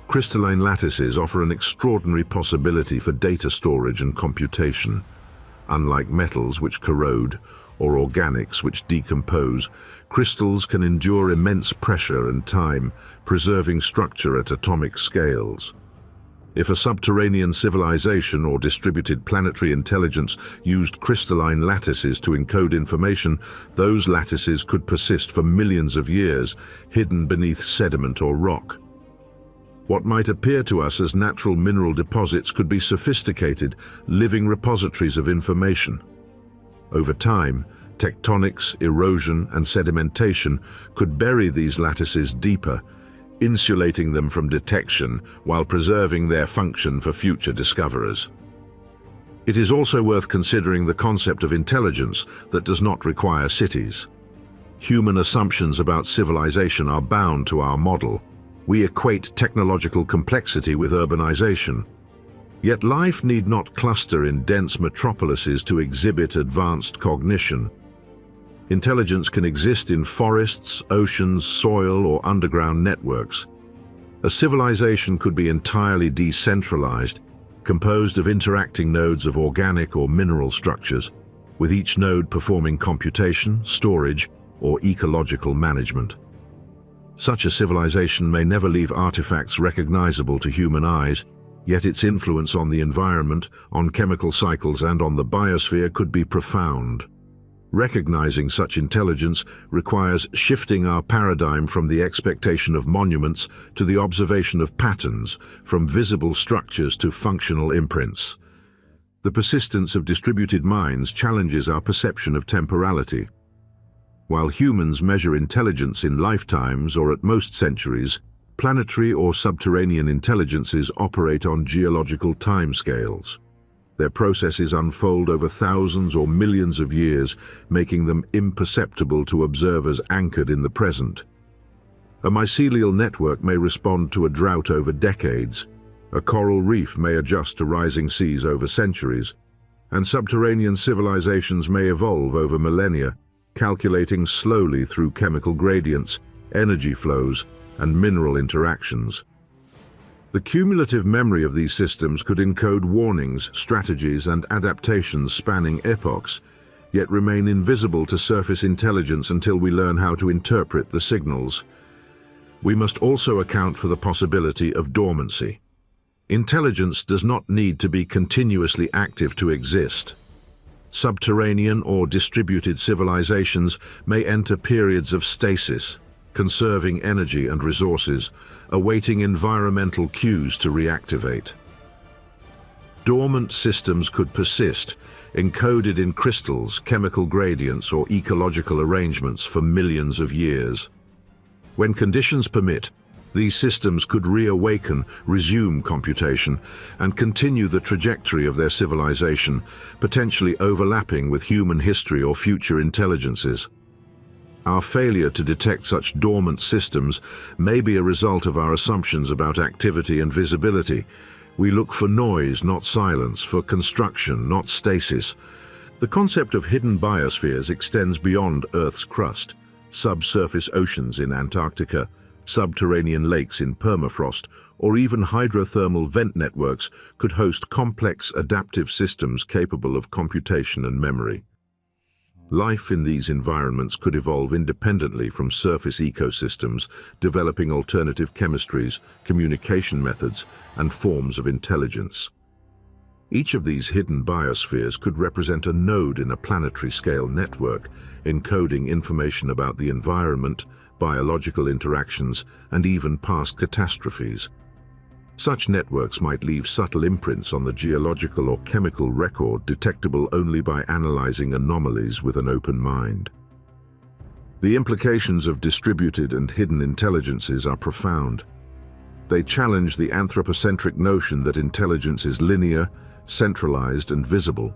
Crystalline lattices offer an extraordinary possibility for data storage and computation. Unlike metals which corrode or organics which decompose, crystals can endure immense pressure and time, preserving structure at atomic scales. If a subterranean civilization or distributed planetary intelligence used crystalline lattices to encode information, those lattices could persist for millions of years, hidden beneath sediment or rock. What might appear to us as natural mineral deposits could be sophisticated, living repositories of information. Over time, tectonics, erosion, and sedimentation could bury these lattices deeper, insulating them from detection while preserving their function for future discoverers. It is also worth considering the concept of intelligence that does not require cities. Human assumptions about civilization are bound to our model. We equate technological complexity with urbanization. Yet life need not cluster in dense metropolises to exhibit advanced cognition. Intelligence can exist in forests, oceans, soil, or underground networks. A civilization could be entirely decentralized, composed of interacting nodes of organic or mineral structures, with each node performing computation, storage, or ecological management. Such a civilization may never leave artifacts recognizable to human eyes, yet its influence on the environment, on chemical cycles, and on the biosphere could be profound. Recognizing such intelligence requires shifting our paradigm from the expectation of monuments to the observation of patterns, from visible structures to functional imprints. The persistence of distributed minds challenges our perception of temporality. While humans measure intelligence in lifetimes or at most centuries, planetary or subterranean intelligences operate on geological timescales. Their processes unfold over thousands or millions of years, making them imperceptible to observers anchored in the present. A mycelial network may respond to a drought over decades, a coral reef may adjust to rising seas over centuries, and subterranean civilizations may evolve over millennia, calculating slowly through chemical gradients, energy flows, and mineral interactions. The cumulative memory of these systems could encode warnings, strategies, and adaptations spanning epochs, yet remain invisible to surface intelligence until we learn how to interpret the signals. We must also account for the possibility of dormancy. Intelligence does not need to be continuously active to exist. Subterranean or distributed civilizations may enter periods of stasis, conserving energy and resources, awaiting environmental cues to reactivate. Dormant systems could persist, encoded in crystals, chemical gradients, or ecological arrangements for millions of years. When conditions permit, these systems could reawaken, resume computation, and continue the trajectory of their civilization, potentially overlapping with human history or future intelligences. Our failure to detect such dormant systems may be a result of our assumptions about activity and visibility. We look for noise, not silence, for construction, not stasis. The concept of hidden biospheres extends beyond Earth's crust. Subsurface oceans in Antarctica, subterranean lakes in permafrost, or even hydrothermal vent networks could host complex adaptive systems capable of computation and memory. Life in these environments could evolve independently from surface ecosystems, developing alternative chemistries, communication methods, and forms of intelligence. Each of these hidden biospheres could represent a node in a planetary-scale network, encoding information about the environment, biological interactions, and even past catastrophes. Such networks might leave subtle imprints on the geological or chemical record, detectable only by analyzing anomalies with an open mind. The implications of distributed and hidden intelligences are profound. They challenge the anthropocentric notion that intelligence is linear, centralized, and visible.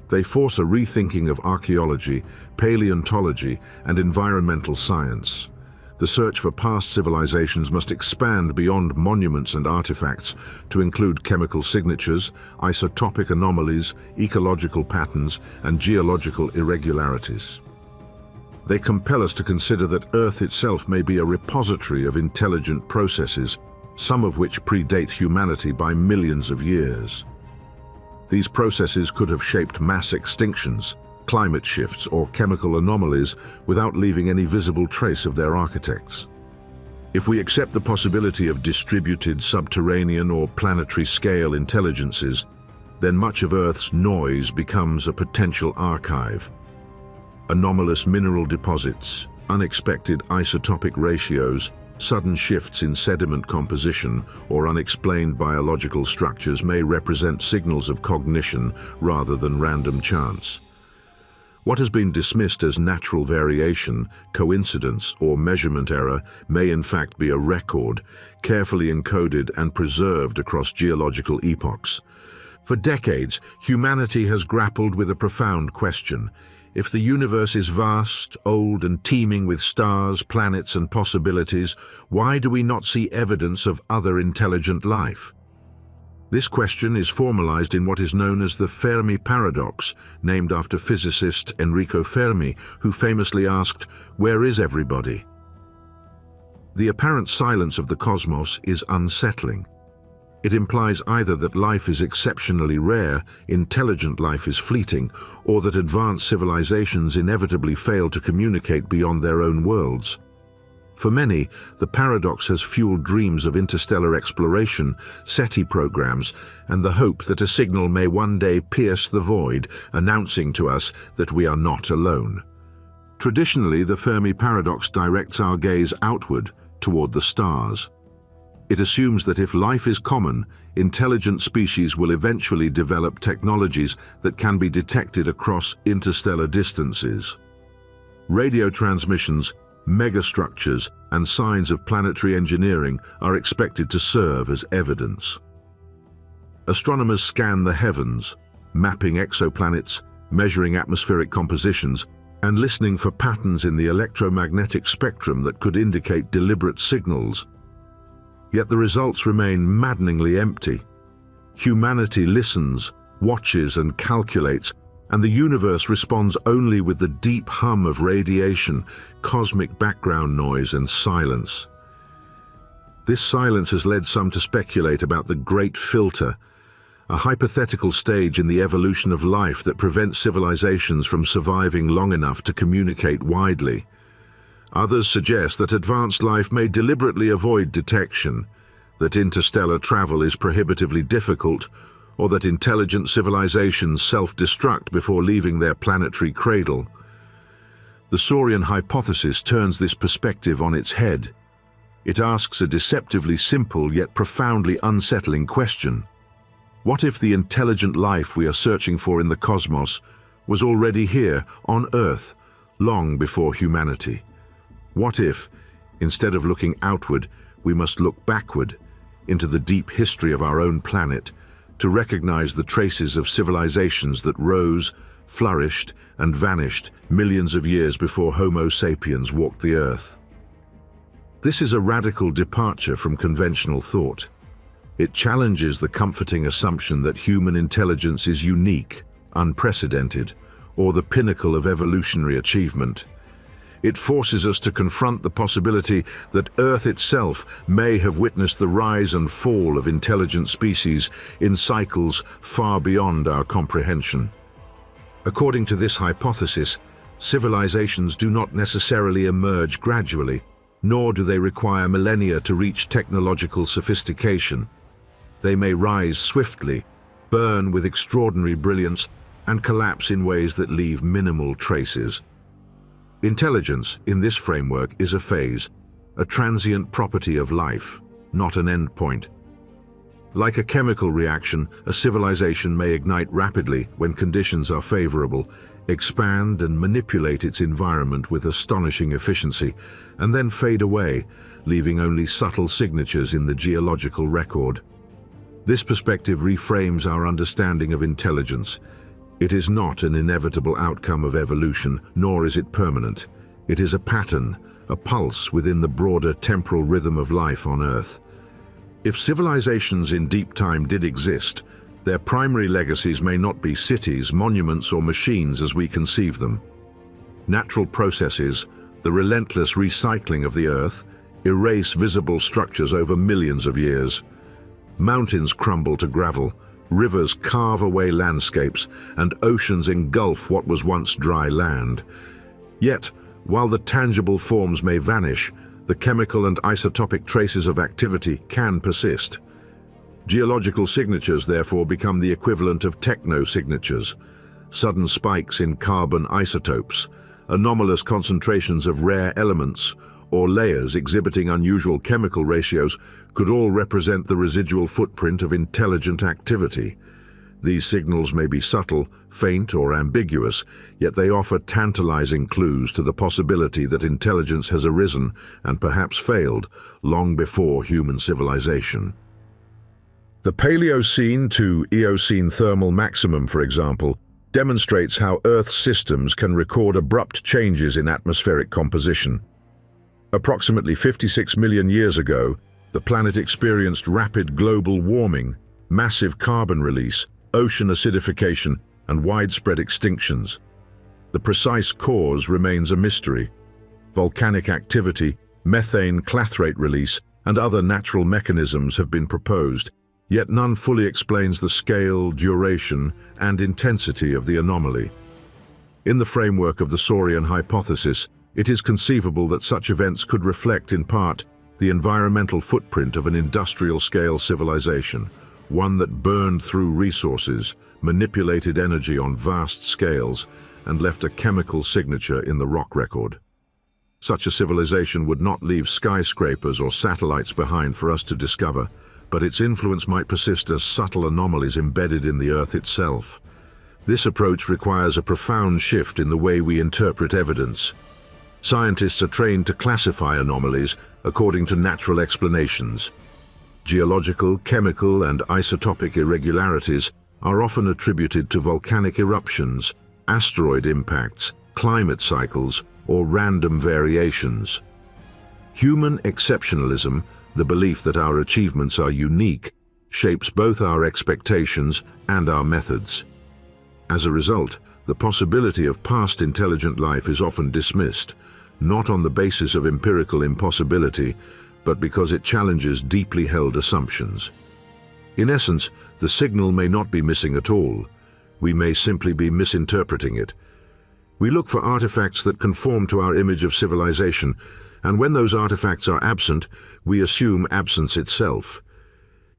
They force a rethinking of archaeology, paleontology, and environmental science. The search for past civilizations must expand beyond monuments and artifacts to include chemical signatures, isotopic anomalies, ecological patterns, and geological irregularities. They compel us to consider that Earth itself may be a repository of intelligent processes, some of which predate humanity by millions of years. These processes could have shaped mass extinctions, climate shifts, or chemical anomalies without leaving any visible trace of their architects. If we accept the possibility of distributed subterranean or planetary-scale intelligences, then much of Earth's noise becomes a potential archive. Anomalous mineral deposits, unexpected isotopic ratios, sudden shifts in sediment composition, or unexplained biological structures may represent signals of cognition rather than random chance. What has been dismissed as natural variation, coincidence, or measurement error may in fact be a record, carefully encoded and preserved across geological epochs. For decades, humanity has grappled with a profound question. If the universe is vast, old, and teeming with stars, planets, and possibilities, why do we not see evidence of other intelligent life? This question is formalized in what is known as the Fermi paradox, named after physicist Enrico Fermi, who famously asked, "Where is everybody?" The apparent silence of the cosmos is unsettling. It implies either that life is exceptionally rare, intelligent life is fleeting, or that advanced civilizations inevitably fail to communicate beyond their own worlds. For many, the paradox has fueled dreams of interstellar exploration, SETI programs, and the hope that a signal may one day pierce the void, announcing to us that we are not alone. Traditionally, the Fermi paradox directs our gaze outward, toward the stars. It assumes that if life is common, intelligent species will eventually develop technologies that can be detected across interstellar distances. Radio transmissions, megastructures, and signs of planetary engineering are expected to serve as evidence. Astronomers scan the heavens, mapping exoplanets, measuring atmospheric compositions, and listening for patterns in the electromagnetic spectrum that could indicate deliberate signals. Yet the results remain maddeningly empty. Humanity listens, watches, and calculates, and the universe responds only with the deep hum of radiation, cosmic background noise, and silence. This silence has led some to speculate about the Great Filter, a hypothetical stage in the evolution of life that prevents civilizations from surviving long enough to communicate widely. Others suggest that advanced life may deliberately avoid detection, that interstellar travel is prohibitively difficult, or that intelligent civilizations self-destruct before leaving their planetary cradle. The Silurian Hypothesis turns this perspective on its head. It asks a deceptively simple yet profoundly unsettling question. What if the intelligent life we are searching for in the cosmos was already here on Earth, long before humanity? What if, instead of looking outward, we must look backward into the deep history of our own planet to recognize the traces of civilizations that rose, flourished, and vanished millions of years before Homo sapiens walked the Earth? This is a radical departure from conventional thought. It challenges the comforting assumption that human intelligence is unique, unprecedented, or the pinnacle of evolutionary achievement. It forces us to confront the possibility that Earth itself may have witnessed the rise and fall of intelligent species in cycles far beyond our comprehension. According to this hypothesis, civilizations do not necessarily emerge gradually, nor do they require millennia to reach technological sophistication. They may rise swiftly, burn with extraordinary brilliance, and collapse in ways that leave minimal traces. Intelligence, in this framework, is a phase, a transient property of life, not an endpoint. Like a chemical reaction, a civilization may ignite rapidly when conditions are favorable, expand and manipulate its environment with astonishing efficiency, and then fade away, leaving only subtle signatures in the geological record. This perspective reframes our understanding of intelligence. It is not an inevitable outcome of evolution, nor is it permanent. It is a pattern, a pulse within the broader temporal rhythm of life on Earth. If civilizations in deep time did exist, their primary legacies may not be cities, monuments, or machines as we conceive them. Natural processes, the relentless recycling of the Earth, erase visible structures over millions of years. Mountains crumble to gravel, rivers carve away landscapes, and oceans engulf what was once dry land. Yet, while the tangible forms may vanish, the chemical and isotopic traces of activity can persist. Geological signatures, therefore, become the equivalent of techno-signatures, sudden spikes in carbon isotopes, anomalous concentrations of rare elements, or layers exhibiting unusual chemical ratios could all represent the residual footprint of intelligent activity. These signals may be subtle, faint, or ambiguous, yet they offer tantalizing clues to the possibility that intelligence has arisen and perhaps failed long before human civilization. The Paleocene to Eocene thermal maximum, for example, demonstrates how Earth's systems can record abrupt changes in atmospheric composition. Approximately 56 million years ago, the planet experienced rapid global warming, massive carbon release, ocean acidification, and widespread extinctions. The precise cause remains a mystery. Volcanic activity, methane clathrate release, and other natural mechanisms have been proposed, yet none fully explains the scale, duration, and intensity of the anomaly. In the framework of the Silurian Hypothesis, it is conceivable that such events could reflect, in part, the environmental footprint of an industrial-scale civilization, one that burned through resources, manipulated energy on vast scales, and left a chemical signature in the rock record. Such a civilization would not leave skyscrapers or satellites behind for us to discover, but its influence might persist as subtle anomalies embedded in the Earth itself. This approach requires a profound shift in the way we interpret evidence. Scientists are trained to classify anomalies according to natural explanations. Geological, chemical, and isotopic irregularities are often attributed to volcanic eruptions, asteroid impacts, climate cycles, or random variations. Human exceptionalism, the belief that our achievements are unique, shapes both our expectations and our methods. As a result, the possibility of past intelligent life is often dismissed, not on the basis of empirical impossibility, but because it challenges deeply held assumptions. In essence, the signal may not be missing at all. We may simply be misinterpreting it. We look for artifacts that conform to our image of civilization, and when those artifacts are absent, we assume absence itself.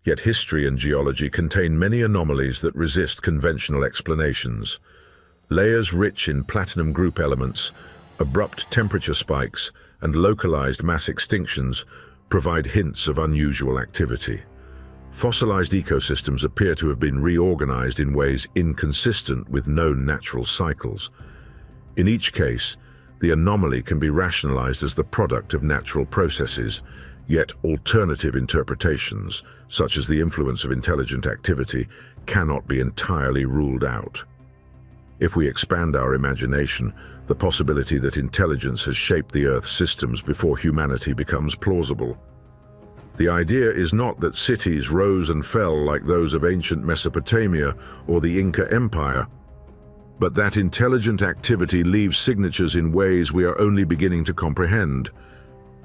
Yet history and geology contain many anomalies that resist conventional explanations. Layers rich in platinum group elements, abrupt temperature spikes, and localized mass extinctions provide hints of unusual activity. Fossilized ecosystems appear to have been reorganized in ways inconsistent with known natural cycles. In each case, the anomaly can be rationalized as the product of natural processes, yet alternative interpretations, such as the influence of intelligent activity, cannot be entirely ruled out. If we expand our imagination, the possibility that intelligence has shaped the Earth's systems before humanity becomes plausible. The idea is not that cities rose and fell like those of ancient Mesopotamia or the Inca Empire, but that intelligent activity leaves signatures in ways we are only beginning to comprehend.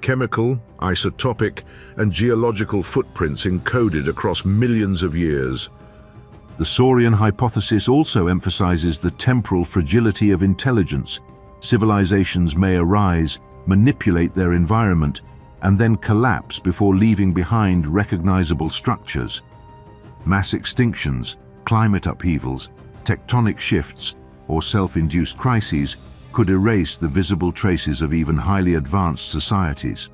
Chemical, isotopic, and geological footprints encoded across millions of years. The Silurian hypothesis also emphasizes the temporal fragility of intelligence. Civilizations may arise, manipulate their environment, and then collapse before leaving behind recognizable structures. Mass extinctions, climate upheavals, tectonic shifts, or self-induced crises could erase the visible traces of even highly advanced societies.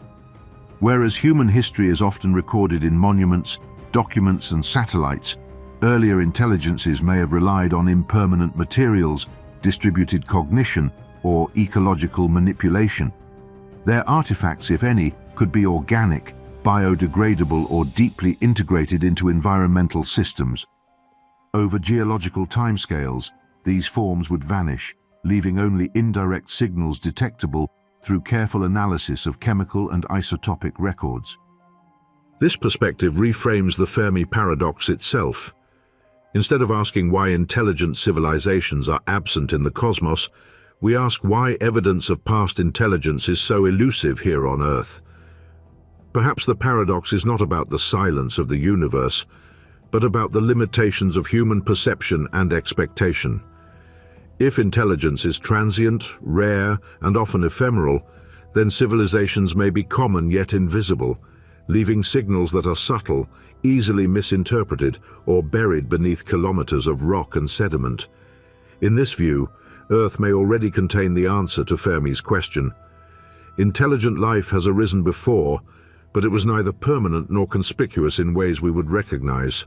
Whereas human history is often recorded in monuments, documents, and satellites, earlier intelligences may have relied on impermanent materials, distributed cognition, or ecological manipulation. Their artifacts, if any, could be organic, biodegradable, or deeply integrated into environmental systems. Over geological timescales, these forms would vanish, leaving only indirect signals detectable through careful analysis of chemical and isotopic records. This perspective reframes the Fermi paradox itself. Instead of asking why intelligent civilizations are absent in the cosmos, we ask why evidence of past intelligence is so elusive here on Earth. Perhaps the paradox is not about the silence of the universe, but about the limitations of human perception and expectation. If intelligence is transient, rare, and often ephemeral, then civilizations may be common yet invisible, leaving signals that are subtle, easily misinterpreted, or buried beneath kilometers of rock and sediment. In this view, Earth may already contain the answer to Fermi's question. Intelligent life has arisen before, but it was neither permanent nor conspicuous in ways we would recognize.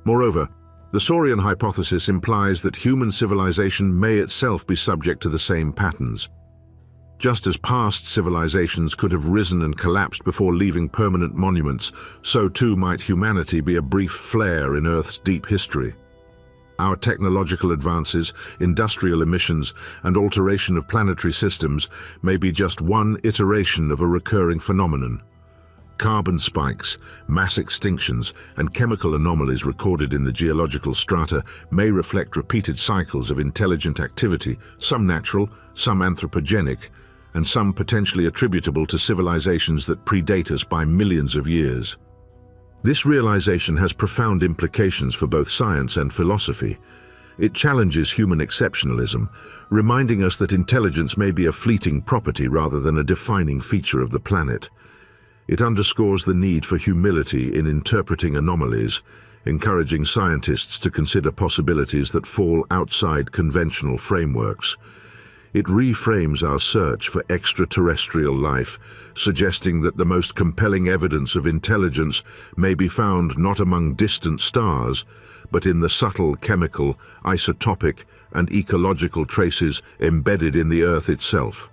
Moreover, the Silurian hypothesis implies that human civilization may itself be subject to the same patterns. Just as past civilizations could have risen and collapsed before leaving permanent monuments, so too might humanity be a brief flare in Earth's deep history. Our technological advances, industrial emissions, and alteration of planetary systems may be just one iteration of a recurring phenomenon. Carbon spikes, mass extinctions, and chemical anomalies recorded in the geological strata may reflect repeated cycles of intelligent activity, some natural, some anthropogenic, and some potentially attributable to civilizations that predate us by millions of years. This realization has profound implications for both science and philosophy. It challenges human exceptionalism, reminding us that intelligence may be a fleeting property rather than a defining feature of the planet. It underscores the need for humility in interpreting anomalies, encouraging scientists to consider possibilities that fall outside conventional frameworks. It reframes our search for extraterrestrial life, suggesting that the most compelling evidence of intelligence may be found not among distant stars, but in the subtle chemical, isotopic, and ecological traces embedded in the Earth itself.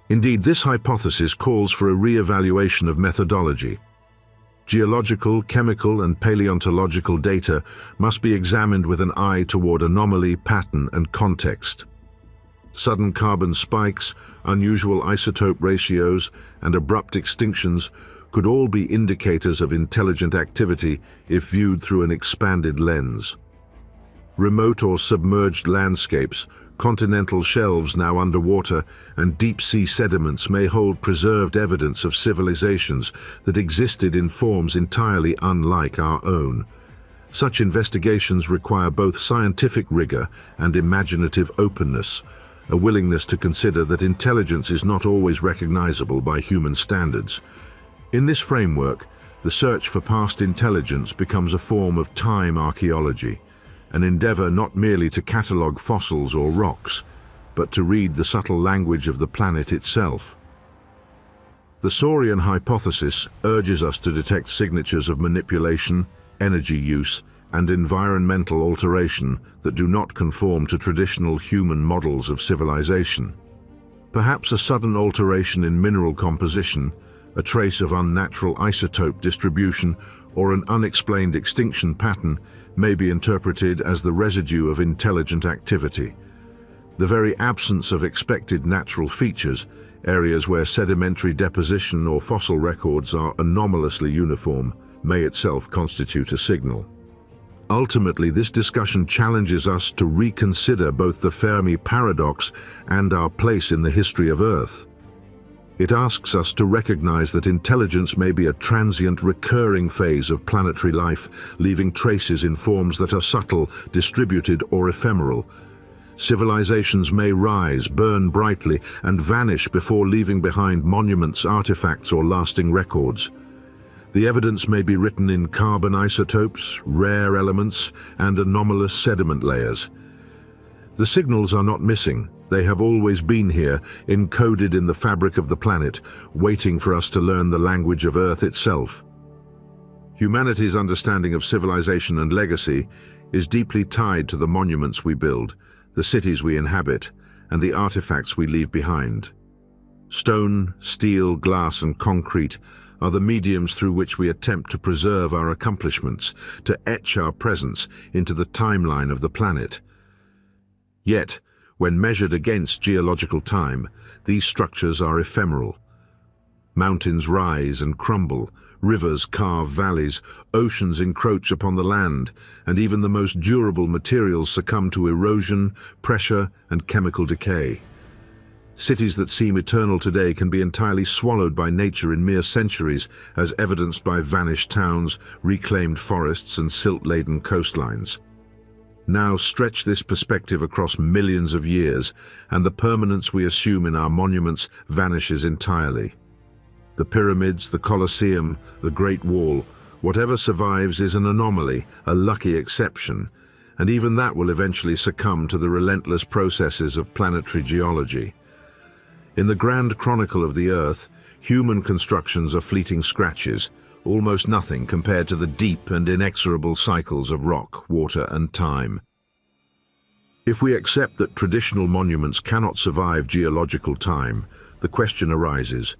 Indeed, this hypothesis calls for a re-evaluation of methodology. Geological, chemical, and paleontological data must be examined with an eye toward anomaly, pattern, and context. Sudden carbon spikes, unusual isotope ratios, and abrupt extinctions could all be indicators of intelligent activity if viewed through an expanded lens. Remote or submerged landscapes, continental shelves now underwater, and deep-sea sediments may hold preserved evidence of civilizations that existed in forms entirely unlike our own. Such investigations require both scientific rigor and imaginative openness, a willingness to consider that intelligence is not always recognizable by human standards. In this framework, the search for past intelligence becomes a form of time archaeology, an endeavor not merely to catalog fossils or rocks, but to read the subtle language of the planet itself. The Silurian hypothesis urges us to detect signatures of manipulation, energy use, and environmental alteration that do not conform to traditional human models of civilization. Perhaps a sudden alteration in mineral composition, a trace of unnatural isotope distribution, or an unexplained extinction pattern may be interpreted as the residue of intelligent activity. The very absence of expected natural features, areas where sedimentary deposition or fossil records are anomalously uniform, may itself constitute a signal. Ultimately, this discussion challenges us to reconsider both the Fermi paradox and our place in the history of Earth. It asks us to recognize that intelligence may be a transient, recurring phase of planetary life, leaving traces in forms that are subtle, distributed, or ephemeral. Civilizations may rise, burn brightly, and vanish before leaving behind monuments, artifacts, or lasting records. The evidence may be written in carbon isotopes, rare elements, and anomalous sediment layers. The signals are not missing. They have always been here, encoded in the fabric of the planet, waiting for us to learn the language of Earth itself. Humanity's understanding of civilization and legacy is deeply tied to the monuments we build, the cities we inhabit, and the artifacts we leave behind. Stone, steel, glass, and concrete are the mediums through which we attempt to preserve our accomplishments, to etch our presence into the timeline of the planet. Yet, when measured against geological time, these structures are ephemeral. Mountains rise and crumble, rivers carve valleys, oceans encroach upon the land, and even the most durable materials succumb to erosion, pressure, and chemical decay. Cities that seem eternal today can be entirely swallowed by nature in mere centuries, as evidenced by vanished towns, reclaimed forests, and silt-laden coastlines. Now stretch this perspective across millions of years, and the permanence we assume in our monuments vanishes entirely. The pyramids, the Colosseum, the Great Wall, whatever survives is an anomaly, a lucky exception, and even that will eventually succumb to the relentless processes of planetary geology. In the grand chronicle of the Earth, human constructions are fleeting scratches, almost nothing compared to the deep and inexorable cycles of rock, water, and time. If we accept that traditional monuments cannot survive geological time, the question arises,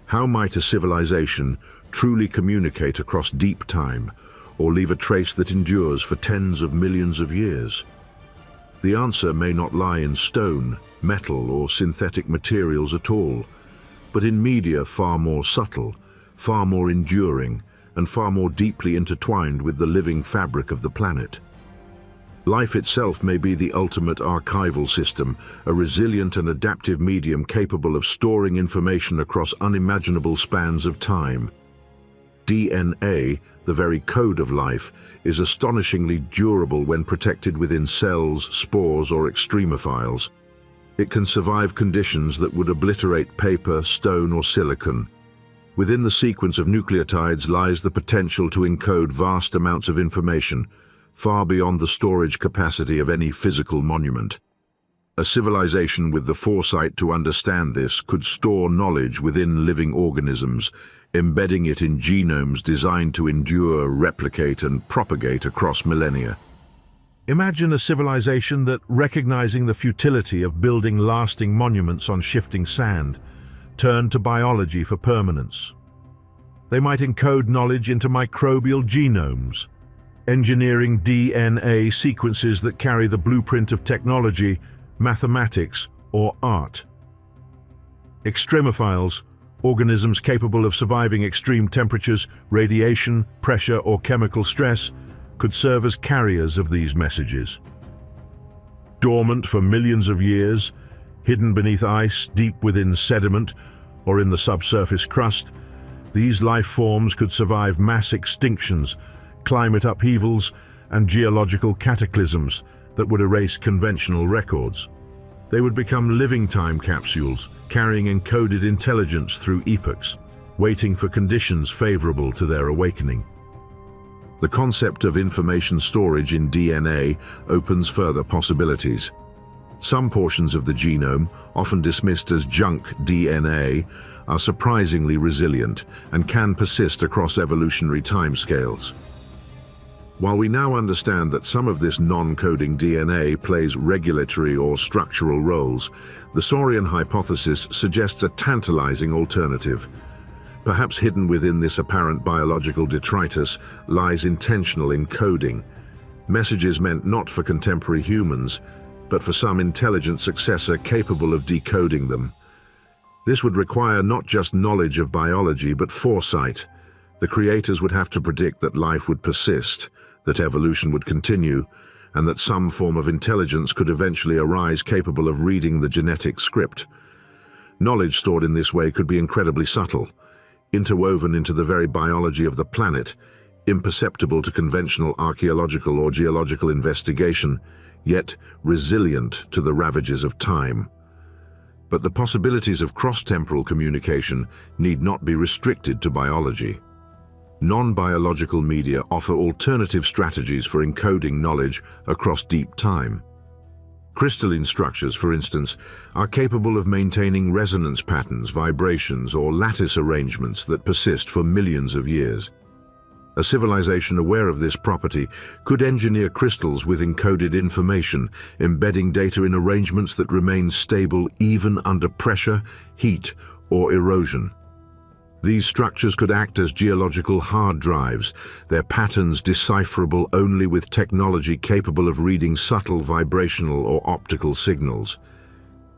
how might a civilization truly communicate across deep time, or leave a trace that endures for tens of millions of years? The answer may not lie in stone, metal, or synthetic materials at all, but in media far more subtle, far more enduring, and far more deeply intertwined with the living fabric of the planet. Life itself may be the ultimate archival system, a resilient and adaptive medium capable of storing information across unimaginable spans of time. DNA, the very code of life, is astonishingly durable when protected within cells, spores, or extremophiles. It can survive conditions that would obliterate paper, stone, or silicon. Within the sequence of nucleotides lies the potential to encode vast amounts of information, far beyond the storage capacity of any physical monument. A civilization with the foresight to understand this could store knowledge within living organisms, embedding it in genomes designed to endure, replicate, and propagate across millennia. Imagine a civilization that, recognizing the futility of building lasting monuments on shifting sand, turned to biology for permanence. They might encode knowledge into microbial genomes, engineering DNA sequences that carry the blueprint of technology, mathematics, or art. Extremophiles, organisms capable of surviving extreme temperatures, radiation, pressure, or chemical stress, could serve as carriers of these messages. Dormant for millions of years, hidden beneath ice, deep within sediment, or in the subsurface crust, these life forms could survive mass extinctions, climate upheavals, and geological cataclysms that would erase conventional records. They would become living time capsules, carrying encoded intelligence through epochs, waiting for conditions favorable to their awakening. The concept of information storage in DNA opens further possibilities. Some portions of the genome, often dismissed as junk DNA, are surprisingly resilient and can persist across evolutionary timescales. While we now understand that some of this non-coding DNA plays regulatory or structural roles, the Silurian hypothesis suggests a tantalizing alternative. Perhaps hidden within this apparent biological detritus lies intentional encoding, messages meant not for contemporary humans, but for some intelligent successor capable of decoding them. This would require not just knowledge of biology, but foresight. The creators would have to predict that life would persist, that evolution would continue, and that some form of intelligence could eventually arise capable of reading the genetic script. Knowledge stored in this way could be incredibly subtle, interwoven into the very biology of the planet, imperceptible to conventional archaeological or geological investigation, yet resilient to the ravages of time. But the possibilities of cross-temporal communication need not be restricted to biology. Non-biological media offer alternative strategies for encoding knowledge across deep time. Crystalline structures, for instance, are capable of maintaining resonance patterns, vibrations, or lattice arrangements that persist for millions of years. A civilization aware of this property could engineer crystals with encoded information, embedding data in arrangements that remain stable even under pressure, heat, or erosion. These structures could act as geological hard drives, their patterns decipherable only with technology capable of reading subtle vibrational or optical signals.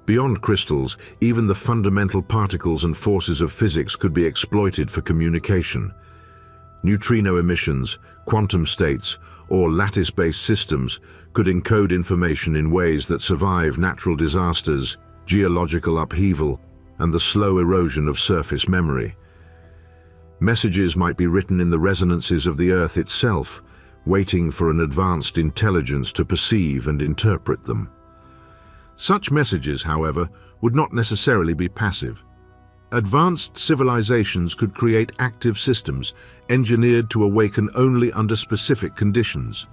Beyond crystals, even the fundamental particles and forces of physics could be exploited for communication. Neutrino emissions, quantum states, or lattice-based systems could encode information in ways that survive natural disasters, geological upheaval, and the slow erosion of surface memory. Messages might be written in the resonances of the Earth itself, waiting for an advanced intelligence to perceive and interpret them. Such messages, however, would not necessarily be passive. Advanced civilizations could create active systems, engineered to awaken only under specific conditions.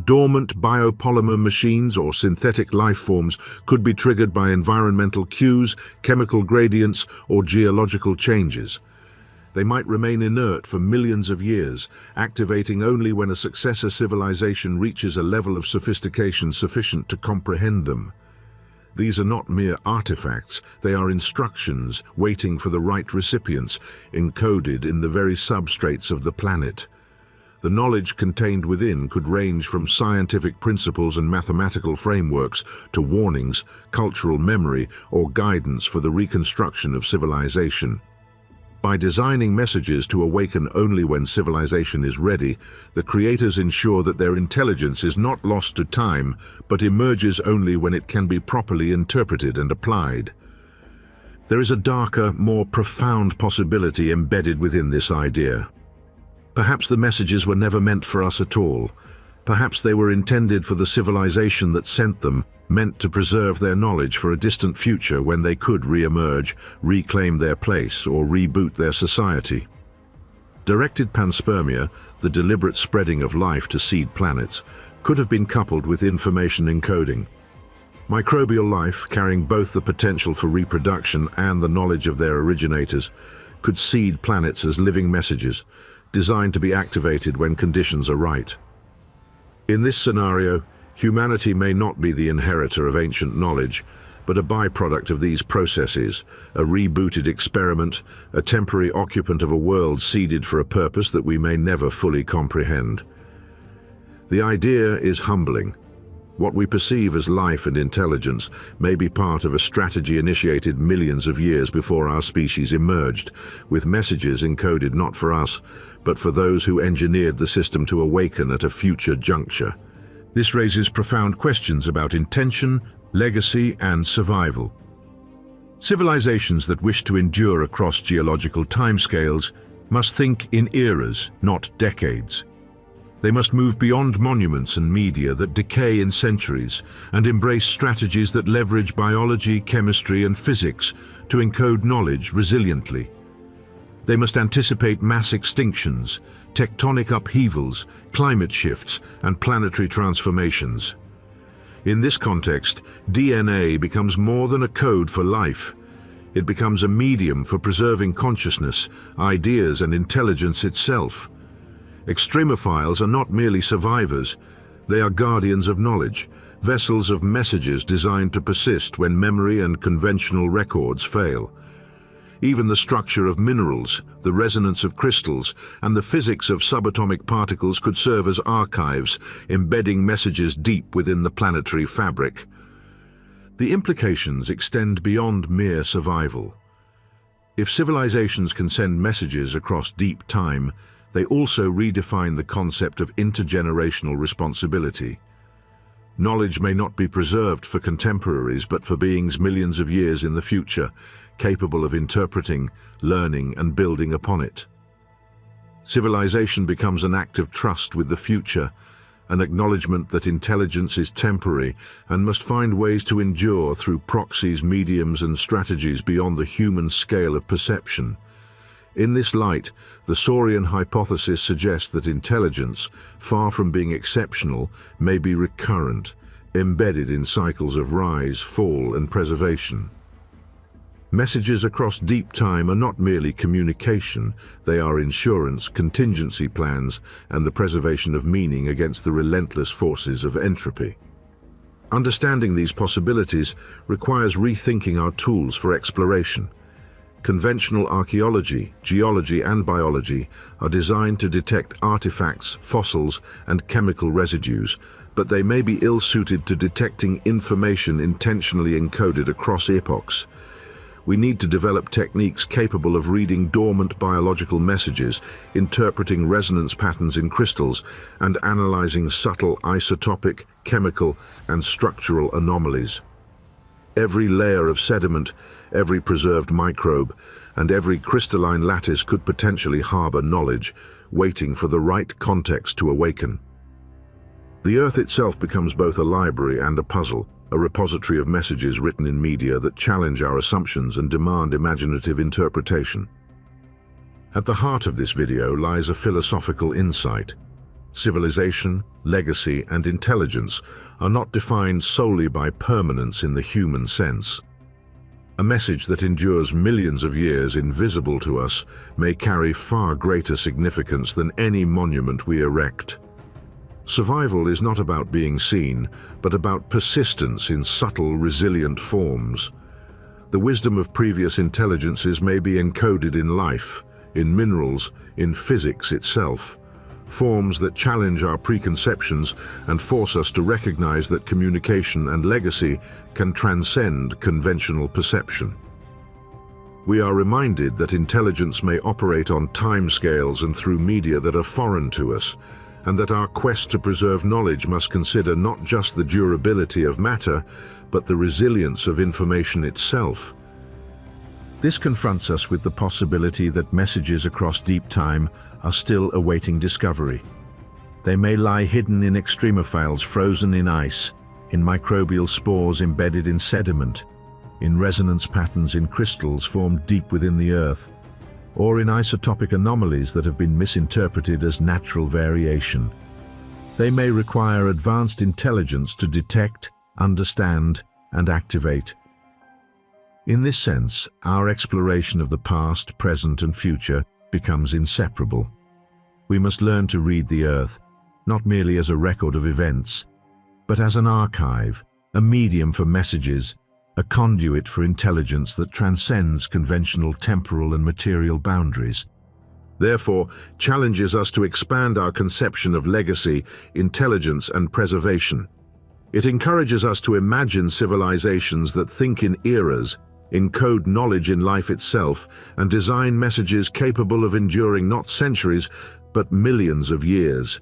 Dormant biopolymer machines or synthetic life forms could be triggered by environmental cues, chemical gradients, or geological changes. They might remain inert for millions of years, activating only when a successor civilization reaches a level of sophistication sufficient to comprehend them. These are not mere artifacts, they are instructions waiting for the right recipients, encoded in the very substrates of the planet. The knowledge contained within could range from scientific principles and mathematical frameworks to warnings, cultural memory, or guidance for the reconstruction of civilization. By designing messages to awaken only when civilization is ready, the creators ensure that their intelligence is not lost to time, but emerges only when it can be properly interpreted and applied. There is a darker, more profound possibility embedded within this idea. Perhaps the messages were never meant for us at all. Perhaps they were intended for the civilization that sent them, meant to preserve their knowledge for a distant future when they could re-emerge, reclaim their place, or reboot their society. Directed panspermia, the deliberate spreading of life to seed planets, could have been coupled with information encoding. Microbial life, carrying both the potential for reproduction and the knowledge of their originators, could seed planets as living messages, designed to be activated when conditions are right. In this scenario, humanity may not be the inheritor of ancient knowledge, but a byproduct of these processes, a rebooted experiment, a temporary occupant of a world seeded for a purpose that we may never fully comprehend. The idea is humbling. What we perceive as life and intelligence may be part of a strategy initiated millions of years before our species emerged, with messages encoded not for us, but for those who engineered the system to awaken at a future juncture. This raises profound questions about intention, legacy, and survival. Civilizations that wish to endure across geological timescales must think in eras, not decades. They must move beyond monuments and media that decay in centuries and embrace strategies that leverage biology, chemistry, and physics to encode knowledge resiliently. They must anticipate mass extinctions, tectonic upheavals, climate shifts, and planetary transformations. In this context, DNA becomes more than a code for life. It becomes a medium for preserving consciousness, ideas, and intelligence itself. Extremophiles are not merely survivors, they are guardians of knowledge, vessels of messages designed to persist when memory and conventional records fail. Even the structure of minerals, the resonance of crystals, and the physics of subatomic particles could serve as archives, embedding messages deep within the planetary fabric. The implications extend beyond mere survival. If civilizations can send messages across deep time, they also redefine the concept of intergenerational responsibility. Knowledge may not be preserved for contemporaries, but for beings millions of years in the future, capable of interpreting, learning, and building upon it. Civilization becomes an act of trust with the future, an acknowledgement that intelligence is temporary and must find ways to endure through proxies, mediums, and strategies beyond the human scale of perception. In this light, the Silurian hypothesis suggests that intelligence, far from being exceptional, may be recurrent, embedded in cycles of rise, fall, and preservation. Messages across deep time are not merely communication, they are insurance, contingency plans, and the preservation of meaning against the relentless forces of entropy. Understanding these possibilities requires rethinking our tools for exploration. Conventional archaeology, geology, and biology are designed to detect artifacts, fossils, and chemical residues, but they may be ill-suited to detecting information intentionally encoded across epochs. We need to develop techniques capable of reading dormant biological messages, interpreting resonance patterns in crystals, and analyzing subtle isotopic, chemical, and structural anomalies. Every layer of sediment, every preserved microbe, and every crystalline lattice could potentially harbor knowledge, waiting for the right context to awaken. The Earth itself becomes both a library and a puzzle, a repository of messages written in media that challenge our assumptions and demand imaginative interpretation. At the heart of this video lies a philosophical insight. Civilization, legacy, and intelligence are not defined solely by permanence in the human sense. A message that endures millions of years invisible to us may carry far greater significance than any monument we erect. Survival is not about being seen, but about persistence in subtle, resilient forms. The wisdom of previous intelligences may be encoded in life, in minerals, in physics itself, forms that challenge our preconceptions and force us to recognize that communication and legacy can transcend conventional perception. We are reminded that intelligence may operate on timescales and through media that are foreign to us, and that our quest to preserve knowledge must consider not just the durability of matter, but the resilience of information itself. This confronts us with the possibility that messages across deep time are still awaiting discovery. They may lie hidden in extremophiles frozen in ice, in microbial spores embedded in sediment, in resonance patterns in crystals formed deep within the Earth, or in isotopic anomalies that have been misinterpreted as natural variation. They may require advanced intelligence to detect, understand, and activate. In this sense, our exploration of the past, present, and future becomes inseparable. We must learn to read the Earth, not merely as a record of events, but as an archive, a medium for messages, a conduit for intelligence that transcends conventional temporal and material boundaries. Therefore, challenges us to expand our conception of legacy, intelligence, and preservation. It encourages us to imagine civilizations that think in eras, encode knowledge in life itself, and design messages capable of enduring not centuries, but millions of years.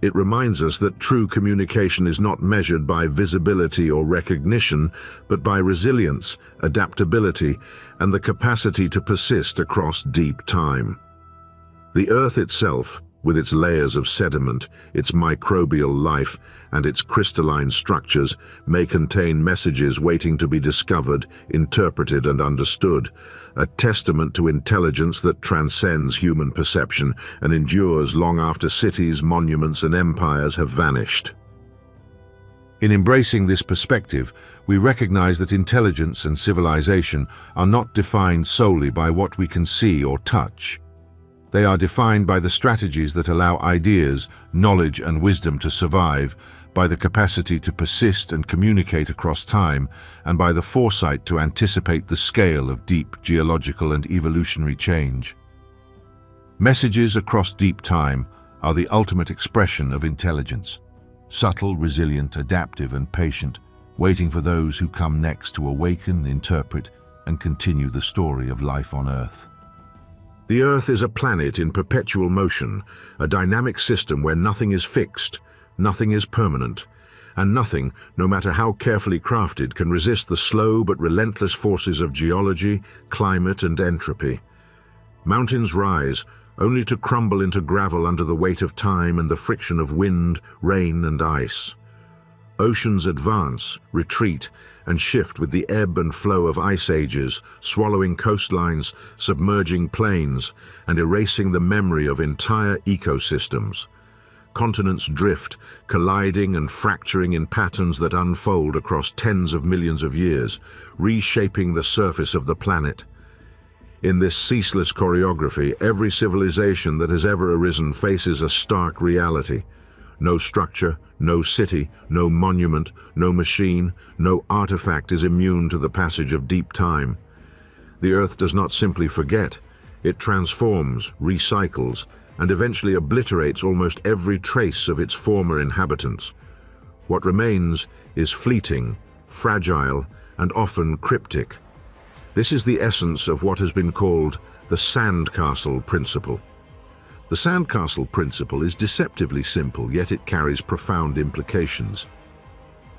It reminds us that true communication is not measured by visibility or recognition, but by resilience, adaptability, and the capacity to persist across deep time. The Earth itself, with its layers of sediment, its microbial life, and its crystalline structures, may contain messages waiting to be discovered, interpreted, and understood, a testament to intelligence that transcends human perception and endures long after cities, monuments, and empires have vanished. In embracing this perspective, we recognize that intelligence and civilization are not defined solely by what we can see or touch. They are defined by the strategies that allow ideas, knowledge, and wisdom to survive, by the capacity to persist and communicate across time, and by the foresight to anticipate the scale of deep geological and evolutionary change. Messages across deep time are the ultimate expression of intelligence. Subtle, resilient, adaptive, and patient, waiting for those who come next to awaken, interpret, and continue the story of life on Earth. The Earth is a planet in perpetual motion, a dynamic system where nothing is fixed, nothing is permanent, and nothing, no matter how carefully crafted, can resist the slow but relentless forces of geology, climate, and entropy. Mountains rise, only to crumble into gravel under the weight of time and the friction of wind, rain, and ice. Oceans advance, retreat, and shift with the ebb and flow of ice ages, swallowing coastlines, submerging plains, and erasing the memory of entire ecosystems. Continents drift, colliding and fracturing in patterns that unfold across tens of millions of years, reshaping the surface of the planet. In this ceaseless choreography, every civilization that has ever arisen faces a stark reality. No structure, no city, no monument, no machine, no artifact is immune to the passage of deep time. The Earth does not simply forget, it transforms, recycles, and eventually obliterates almost every trace of its former inhabitants. What remains is fleeting, fragile, and often cryptic. This is the essence of what has been called the sandcastle principle. The sandcastle principle is deceptively simple, yet it carries profound implications.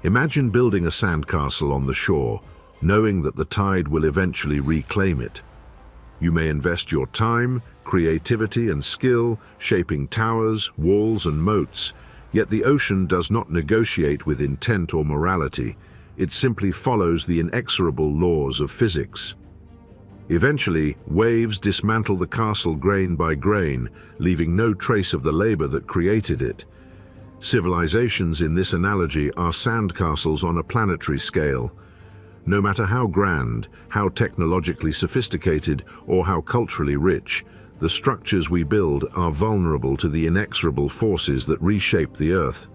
Imagine building a sandcastle on the shore, knowing that the tide will eventually reclaim it. You may invest your time, creativity, and skill shaping towers, walls, and moats, yet the ocean does not negotiate with intent or morality. It simply follows the inexorable laws of physics. Eventually, waves dismantle the castle grain by grain, leaving no trace of the labor that created it. Civilizations in this analogy are sandcastles on a planetary scale. No matter how grand, how technologically sophisticated, or how culturally rich, the structures we build are vulnerable to the inexorable forces that reshape the Earth.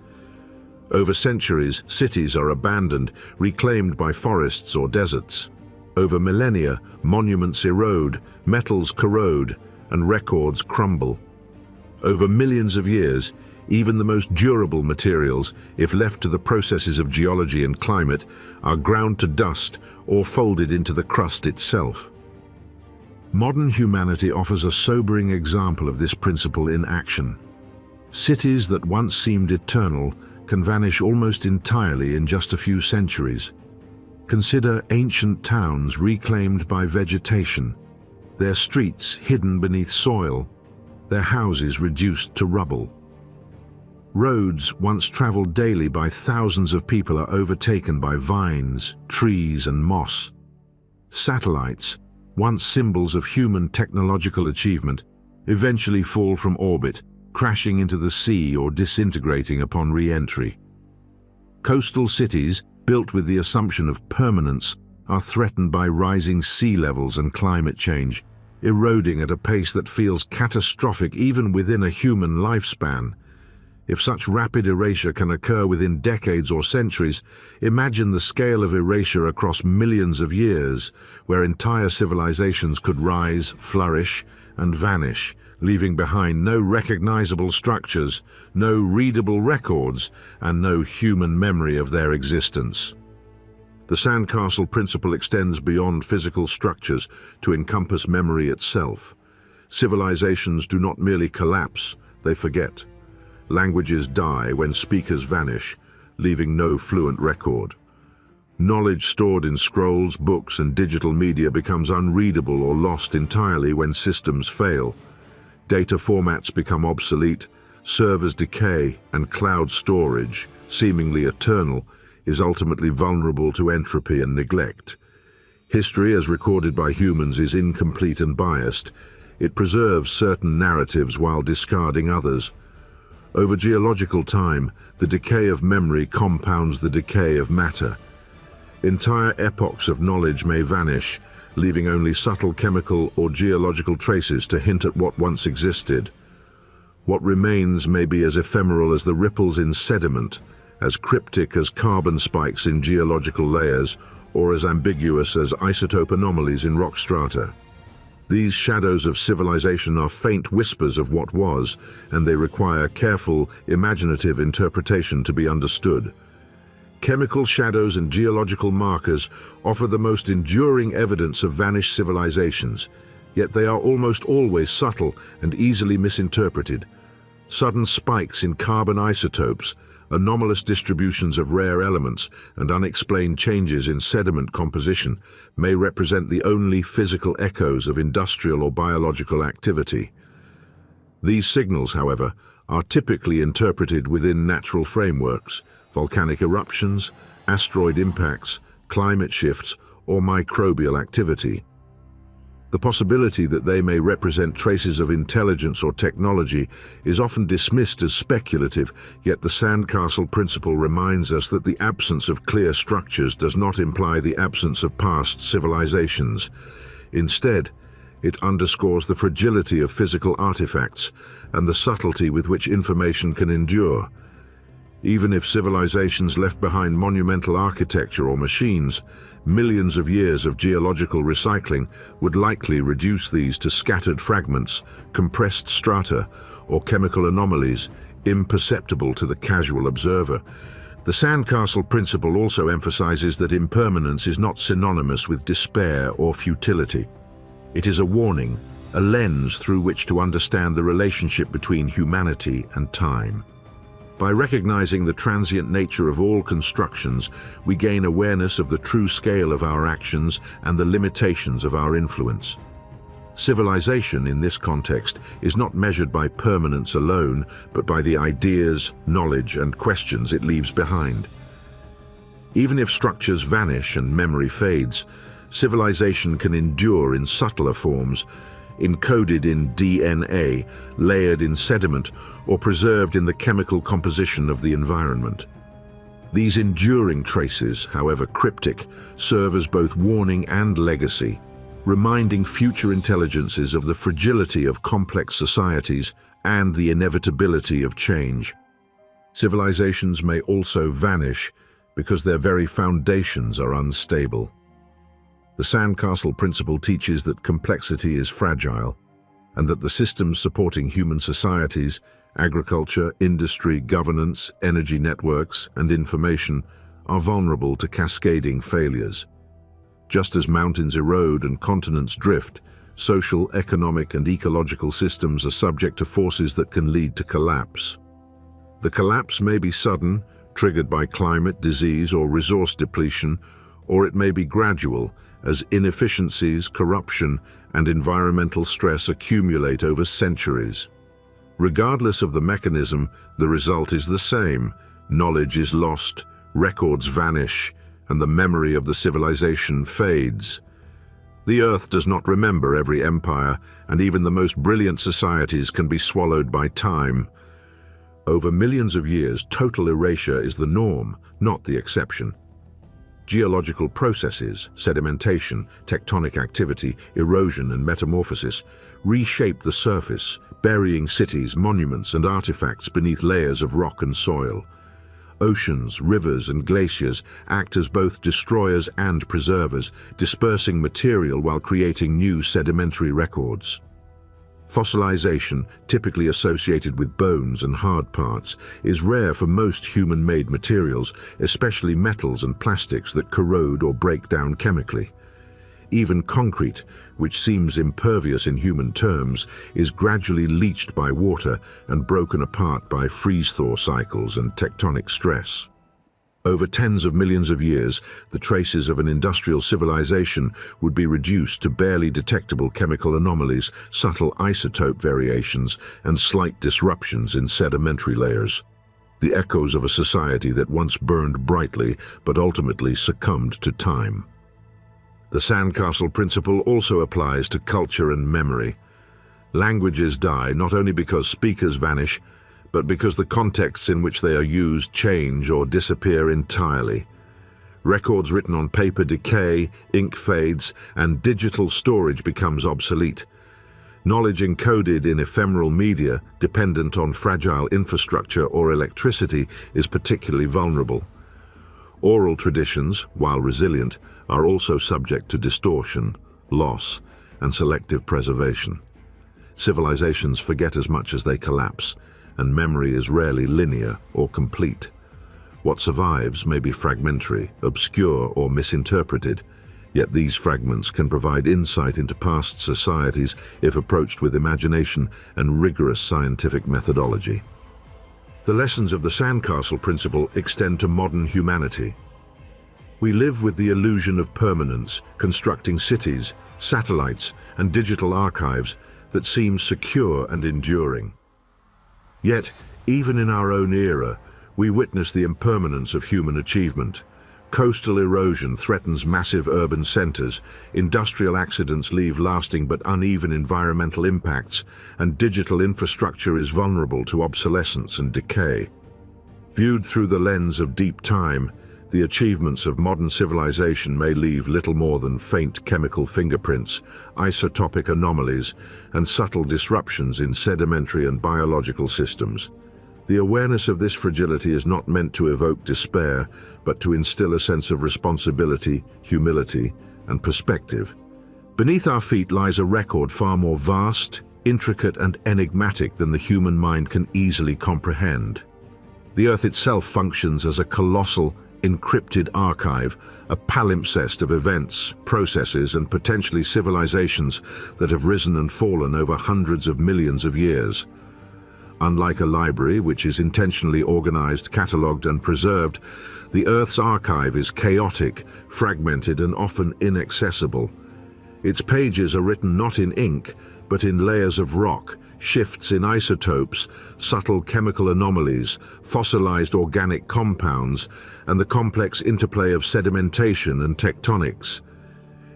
Over centuries, cities are abandoned, reclaimed by forests or deserts. Over millennia, monuments erode, metals corrode, and records crumble. Over millions of years, even the most durable materials, if left to the processes of geology and climate, are ground to dust or folded into the crust itself. Modern humanity offers a sobering example of this principle in action. Cities that once seemed eternal can vanish almost entirely in just a few centuries. Consider ancient towns reclaimed by vegetation, their streets hidden beneath soil, their houses reduced to rubble. Roads once traveled daily by thousands of people are overtaken by vines, trees, and moss. Satellites, once symbols of human technological achievement, eventually fall from orbit, crashing into the sea or disintegrating upon re-entry. Coastal cities, built with the assumption of permanence, are threatened by rising sea levels and climate change, eroding at a pace that feels catastrophic even within a human lifespan. If such rapid erasure can occur within decades or centuries, imagine the scale of erasure across millions of years, where entire civilizations could rise, flourish, and vanish, leaving behind no recognizable structures, no readable records, and no human memory of their existence. The sandcastle principle extends beyond physical structures to encompass memory itself. Civilizations do not merely collapse, they forget. Languages die when speakers vanish, leaving no fluent record. Knowledge stored in scrolls, books, and digital media becomes unreadable or lost entirely when systems fail. Data formats become obsolete, servers decay, and cloud storage, seemingly eternal, is ultimately vulnerable to entropy and neglect. History, as recorded by humans, is incomplete and biased. It preserves certain narratives while discarding others. Over geological time, the decay of memory compounds the decay of matter. Entire epochs of knowledge may vanish, leaving only subtle chemical or geological traces to hint at what once existed. What remains may be as ephemeral as the ripples in sediment, as cryptic as carbon spikes in geological layers, or as ambiguous as isotope anomalies in rock strata. These shadows of civilization are faint whispers of what was, and they require careful, imaginative interpretation to be understood. Chemical shadows and geological markers offer the most enduring evidence of vanished civilizations, yet they are almost always subtle and easily misinterpreted. Sudden spikes in carbon isotopes, anomalous distributions of rare elements, and unexplained changes in sediment composition may represent the only physical echoes of industrial or biological activity. These signals, however, are typically interpreted within natural frameworks, volcanic eruptions, asteroid impacts, climate shifts, or microbial activity. The possibility that they may represent traces of intelligence or technology is often dismissed as speculative, yet the sandcastle principle reminds us that the absence of clear structures does not imply the absence of past civilizations. Instead, it underscores the fragility of physical artifacts and the subtlety with which information can endure. Even if civilizations left behind monumental architecture or machines, millions of years of geological recycling would likely reduce these to scattered fragments, compressed strata, or chemical anomalies imperceptible to the casual observer. The sandcastle principle also emphasizes that impermanence is not synonymous with despair or futility. It is a warning, a lens through which to understand the relationship between humanity and time. By recognizing the transient nature of all constructions, we gain awareness of the true scale of our actions and the limitations of our influence. Civilization, in this context, is not measured by permanence alone, but by the ideas, knowledge, and questions it leaves behind. Even if structures vanish and memory fades, civilization can endure in subtler forms, encoded in DNA, layered in sediment, or preserved in the chemical composition of the environment. These enduring traces, however cryptic, serve as both warning and legacy, reminding future intelligences of the fragility of complex societies and the inevitability of change. Civilizations may also vanish because their very foundations are unstable. The sandcastle principle teaches that complexity is fragile, and that the systems supporting human societies, agriculture, industry, governance, energy networks, and information are vulnerable to cascading failures. Just as mountains erode and continents drift, social, economic, and ecological systems are subject to forces that can lead to collapse. The collapse may be sudden, triggered by climate, disease, or resource depletion, or it may be gradual, as inefficiencies, corruption, and environmental stress accumulate over centuries. Regardless of the mechanism, the result is the same. Knowledge is lost, records vanish, and the memory of the civilization fades. The Earth does not remember every empire, and even the most brilliant societies can be swallowed by time. Over millions of years, total erasure is the norm, not the exception. Geological processes, sedimentation, tectonic activity, erosion, and metamorphosis reshape the surface, burying cities, monuments, and artifacts beneath layers of rock and soil. Oceans, rivers, and glaciers act as both destroyers and preservers, dispersing material while creating new sedimentary records. Fossilization, typically associated with bones and hard parts, is rare for most human-made materials, especially metals and plastics that corrode or break down chemically. Even concrete, which seems impervious in human terms, is gradually leached by water and broken apart by freeze-thaw cycles and tectonic stress. Over tens of millions of years, the traces of an industrial civilization would be reduced to barely detectable chemical anomalies, subtle isotope variations, and slight disruptions in sedimentary layers. The echoes of a society that once burned brightly but ultimately succumbed to time. The sandcastle principle also applies to culture and memory. Languages die not only because speakers vanish, but because the contexts in which they are used change or disappear entirely. Records written on paper decay, ink fades, and digital storage becomes obsolete. Knowledge encoded in ephemeral media, dependent on fragile infrastructure or electricity, is particularly vulnerable. Oral traditions, while resilient, are also subject to distortion, loss, and selective preservation. Civilizations forget as much as they collapse, and memory is rarely linear or complete. What survives may be fragmentary, obscure, or misinterpreted, yet these fragments can provide insight into past societies if approached with imagination and rigorous scientific methodology. The lessons of the sandcastle principle extend to modern humanity. We live with the illusion of permanence, constructing cities, satellites, and digital archives that seem secure and enduring. Yet, even in our own era, we witness the impermanence of human achievement. Coastal erosion threatens massive urban centers, industrial accidents leave lasting but uneven environmental impacts, and digital infrastructure is vulnerable to obsolescence and decay. Viewed through the lens of deep time, the achievements of modern civilization may leave little more than faint chemical fingerprints, isotopic anomalies, and subtle disruptions in sedimentary and biological systems. The awareness of this fragility is not meant to evoke despair, but to instill a sense of responsibility, humility, and perspective. Beneath our feet lies a record far more vast, intricate, and enigmatic than the human mind can easily comprehend. The Earth itself functions as a colossal, encrypted archive, a palimpsest of events, processes, and potentially civilizations that have risen and fallen over hundreds of millions of years. Unlike a library, which is intentionally organized, catalogued, and preserved, the Earth's archive is chaotic, fragmented, and often inaccessible. Its pages are written not in ink, but in layers of rock, shifts in isotopes, subtle chemical anomalies, fossilized organic compounds, and the complex interplay of sedimentation and tectonics.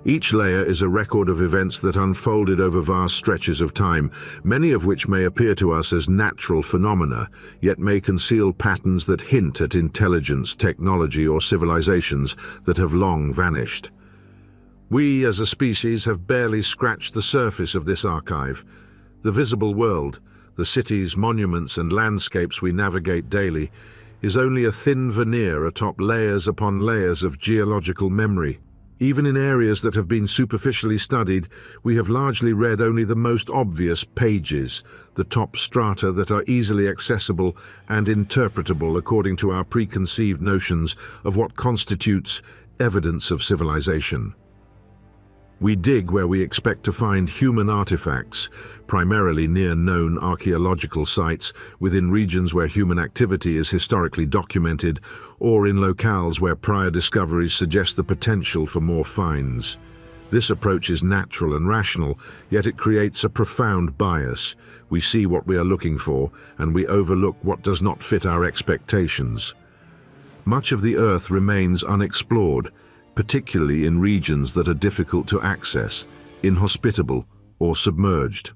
Each layer is a record of events that unfolded over vast stretches of time, many of which may appear to us as natural phenomena, yet may conceal patterns that hint at intelligence, technology, or civilizations that have long vanished. We, as a species, have barely scratched the surface of this archive. The visible world, the cities, monuments, and landscapes we navigate daily, is only a thin veneer atop layers upon layers of geological memory. Even in areas that have been superficially studied, we have largely read only the most obvious pages, the top strata that are easily accessible and interpretable according to our preconceived notions of what constitutes evidence of civilization. We dig where we expect to find human artifacts, primarily near known archaeological sites, within regions where human activity is historically documented, or in locales where prior discoveries suggest the potential for more finds. This approach is natural and rational, yet it creates a profound bias. We see what we are looking for, and we overlook what does not fit our expectations. Much of the Earth remains unexplored, particularly in regions that are difficult to access, inhospitable, or submerged.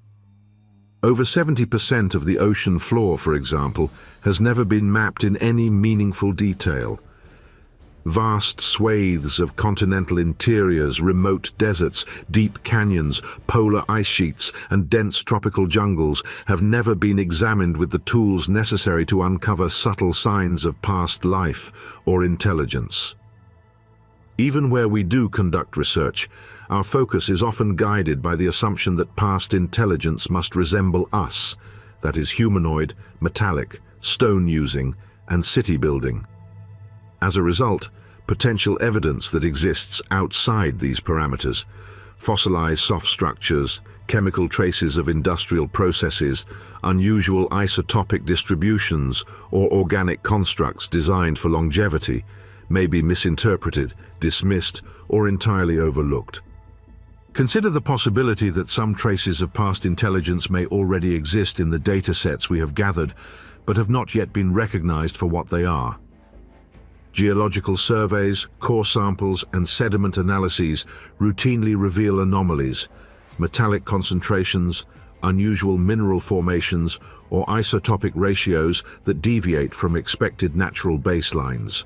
Over 70% of the ocean floor, for example, has never been mapped in any meaningful detail. Vast swathes of continental interiors, remote deserts, deep canyons, polar ice sheets, and dense tropical jungles have never been examined with the tools necessary to uncover subtle signs of past life or intelligence. Even where we do conduct research, our focus is often guided by the assumption that past intelligence must resemble us, that is humanoid, metallic, stone-using, and city-building. As a result, potential evidence that exists outside these parameters, fossilized soft structures, chemical traces of industrial processes, unusual isotopic distributions, or organic constructs designed for longevity, may be misinterpreted, dismissed, or entirely overlooked. Consider the possibility that some traces of past intelligence may already exist in the data sets we have gathered, but have not yet been recognized for what they are. Geological surveys, core samples, and sediment analyses routinely reveal anomalies, metallic concentrations, unusual mineral formations, or isotopic ratios that deviate from expected natural baselines.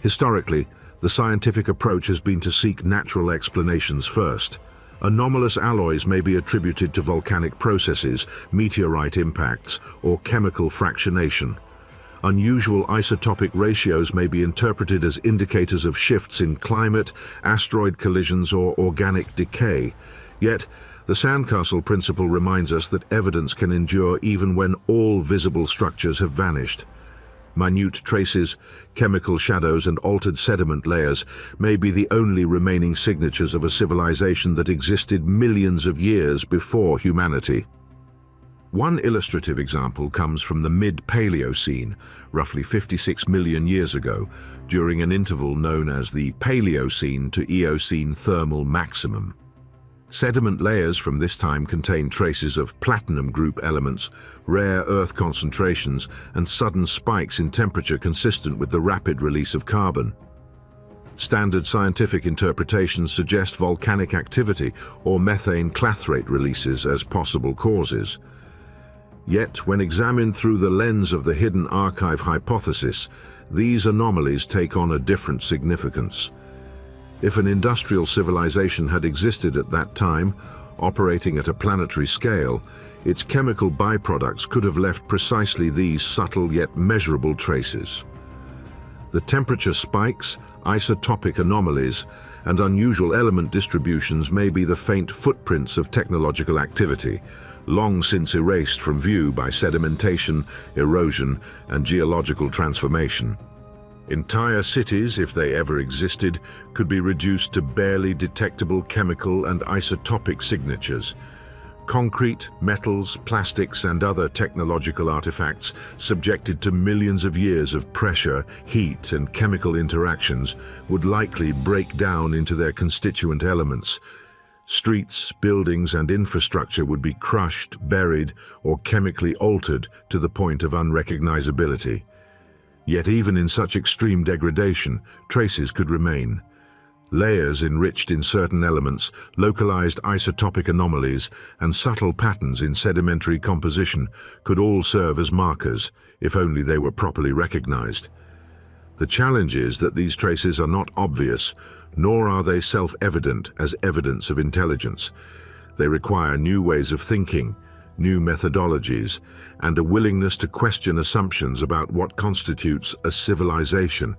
Historically, the scientific approach has been to seek natural explanations first. Anomalous alloys may be attributed to volcanic processes, meteorite impacts, or chemical fractionation. Unusual isotopic ratios may be interpreted as indicators of shifts in climate, asteroid collisions, or organic decay. Yet, the sandcastle principle reminds us that evidence can endure even when all visible structures have vanished. Minute traces, chemical shadows, and altered sediment layers may be the only remaining signatures of a civilization that existed millions of years before humanity. One illustrative example comes from the mid-Paleocene, roughly 56 million years ago, during an interval known as the Paleocene to Eocene thermal maximum. Sediment layers from this time contain traces of platinum group elements, rare earth concentrations, and sudden spikes in temperature consistent with the rapid release of carbon. Standard scientific interpretations suggest volcanic activity or methane clathrate releases as possible causes. Yet, when examined through the lens of the hidden archive hypothesis, these anomalies take on a different significance. If an industrial civilization had existed at that time, operating at a planetary scale, its chemical byproducts could have left precisely these subtle yet measurable traces. The temperature spikes, isotopic anomalies, and unusual element distributions may be the faint footprints of technological activity, long since erased from view by sedimentation, erosion, and geological transformation. Entire cities, if they ever existed, could be reduced to barely detectable chemical and isotopic signatures. Concrete, metals, plastics, and other technological artifacts, subjected to millions of years of pressure, heat, and chemical interactions, would likely break down into their constituent elements. Streets, buildings, and infrastructure would be crushed, buried, or chemically altered to the point of unrecognizability. Yet even in such extreme degradation, traces could remain. Layers enriched in certain elements, localized isotopic anomalies, and subtle patterns in sedimentary composition could all serve as markers, if only they were properly recognized. The challenge is that these traces are not obvious, nor are they self-evident as evidence of intelligence. They require new ways of thinking, new methodologies, and a willingness to question assumptions about what constitutes a civilization.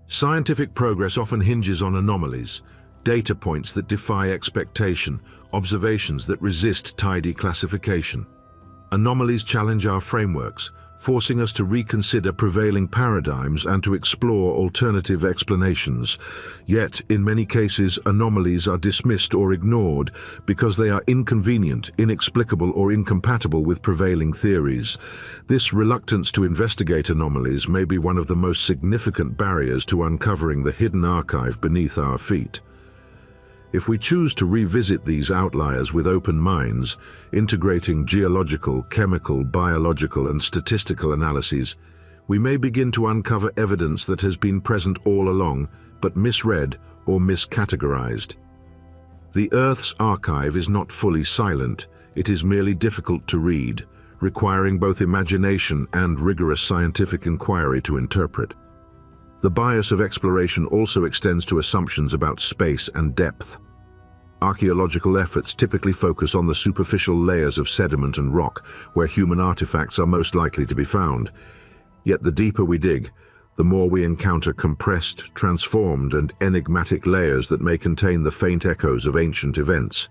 Scientific progress often hinges on anomalies, data points that defy expectation, observations that resist tidy classification. Anomalies challenge our frameworks, forcing us to reconsider prevailing paradigms and to explore alternative explanations. Yet, in many cases, anomalies are dismissed or ignored because they are inconvenient, inexplicable, or incompatible with prevailing theories. This reluctance to investigate anomalies may be one of the most significant barriers to uncovering the hidden archive beneath our feet. If we choose to revisit these outliers with open minds, integrating geological, chemical, biological, and statistical analyses, we may begin to uncover evidence that has been present all along, but misread or miscategorized. The Earth's archive is not fully silent, it is merely difficult to read, requiring both imagination and rigorous scientific inquiry to interpret. The bias of exploration also extends to assumptions about space and depth. Archaeological efforts typically focus on the superficial layers of sediment and rock, where human artifacts are most likely to be found. Yet the deeper we dig, the more we encounter compressed, transformed, and enigmatic layers that may contain the faint echoes of ancient events.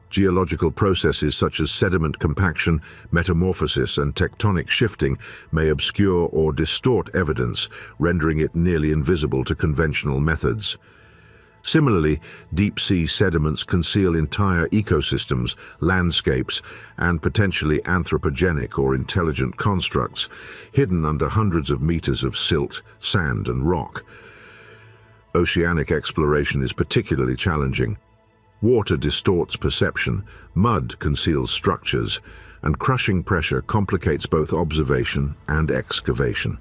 Geological processes such as sediment compaction, metamorphosis, and tectonic shifting may obscure or distort evidence, rendering it nearly invisible to conventional methods. Similarly, deep-sea sediments conceal entire ecosystems, landscapes, and potentially anthropogenic or intelligent constructs, hidden under hundreds of meters of silt, sand, and rock. Oceanic exploration is particularly challenging. Water distorts perception, mud conceals structures, and crushing pressure complicates both observation and excavation.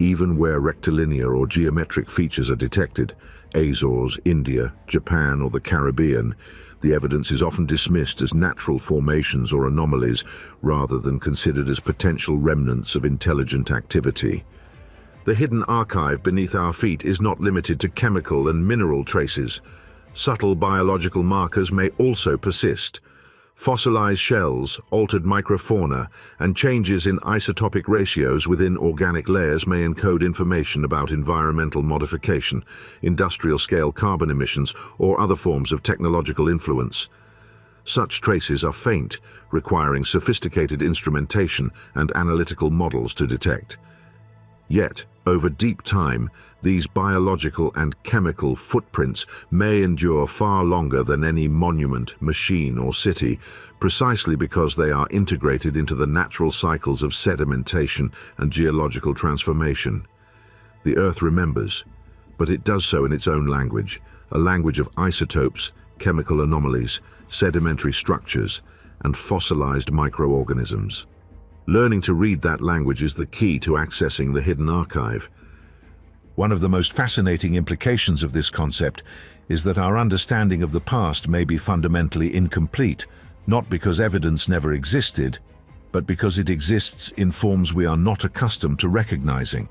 Even where rectilinear or geometric features are detected, Azores, India, Japan, or the Caribbean, the evidence is often dismissed as natural formations or anomalies rather than considered as potential remnants of intelligent activity. The hidden archive beneath our feet is not limited to chemical and mineral traces. Subtle biological markers may also persist. Fossilized shells, altered microfauna, and changes in isotopic ratios within organic layers may encode information about environmental modification, industrial-scale carbon emissions, or other forms of technological influence. Such traces are faint, requiring sophisticated instrumentation and analytical models to detect. Yet, over deep time, these biological and chemical footprints may endure far longer than any monument, machine, or city, precisely because they are integrated into the natural cycles of sedimentation and geological transformation. The Earth remembers, but it does so in its own language, a language of isotopes, chemical anomalies, sedimentary structures, and fossilized microorganisms. Learning to read that language is the key to accessing the hidden archive. One of the most fascinating implications of this concept is that our understanding of the past may be fundamentally incomplete, not because evidence never existed, but because it exists in forms we are not accustomed to recognizing.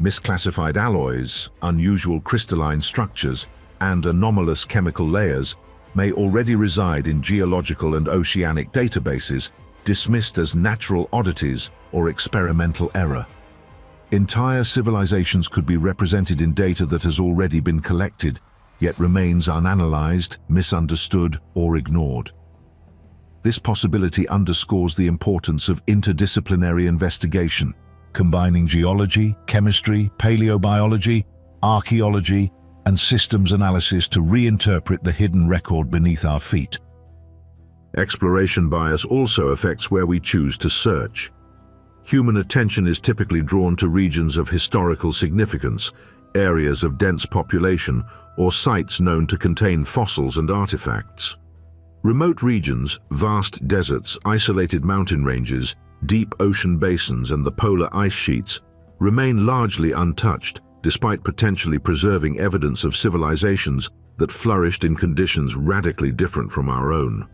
Misclassified alloys, unusual crystalline structures, and anomalous chemical layers may already reside in geological and oceanic databases, dismissed as natural oddities or experimental error. Entire civilizations could be represented in data that has already been collected, yet remains unanalyzed, misunderstood, or ignored. This possibility underscores the importance of interdisciplinary investigation, combining geology, chemistry, paleobiology, archaeology, and systems analysis to reinterpret the hidden record beneath our feet. Exploration bias also affects where we choose to search. Human attention is typically drawn to regions of historical significance, areas of dense population, or sites known to contain fossils and artifacts. Remote regions, vast deserts, isolated mountain ranges, deep ocean basins, and the polar ice sheets remain largely untouched, despite potentially preserving evidence of civilizations that flourished in conditions radically different from our own.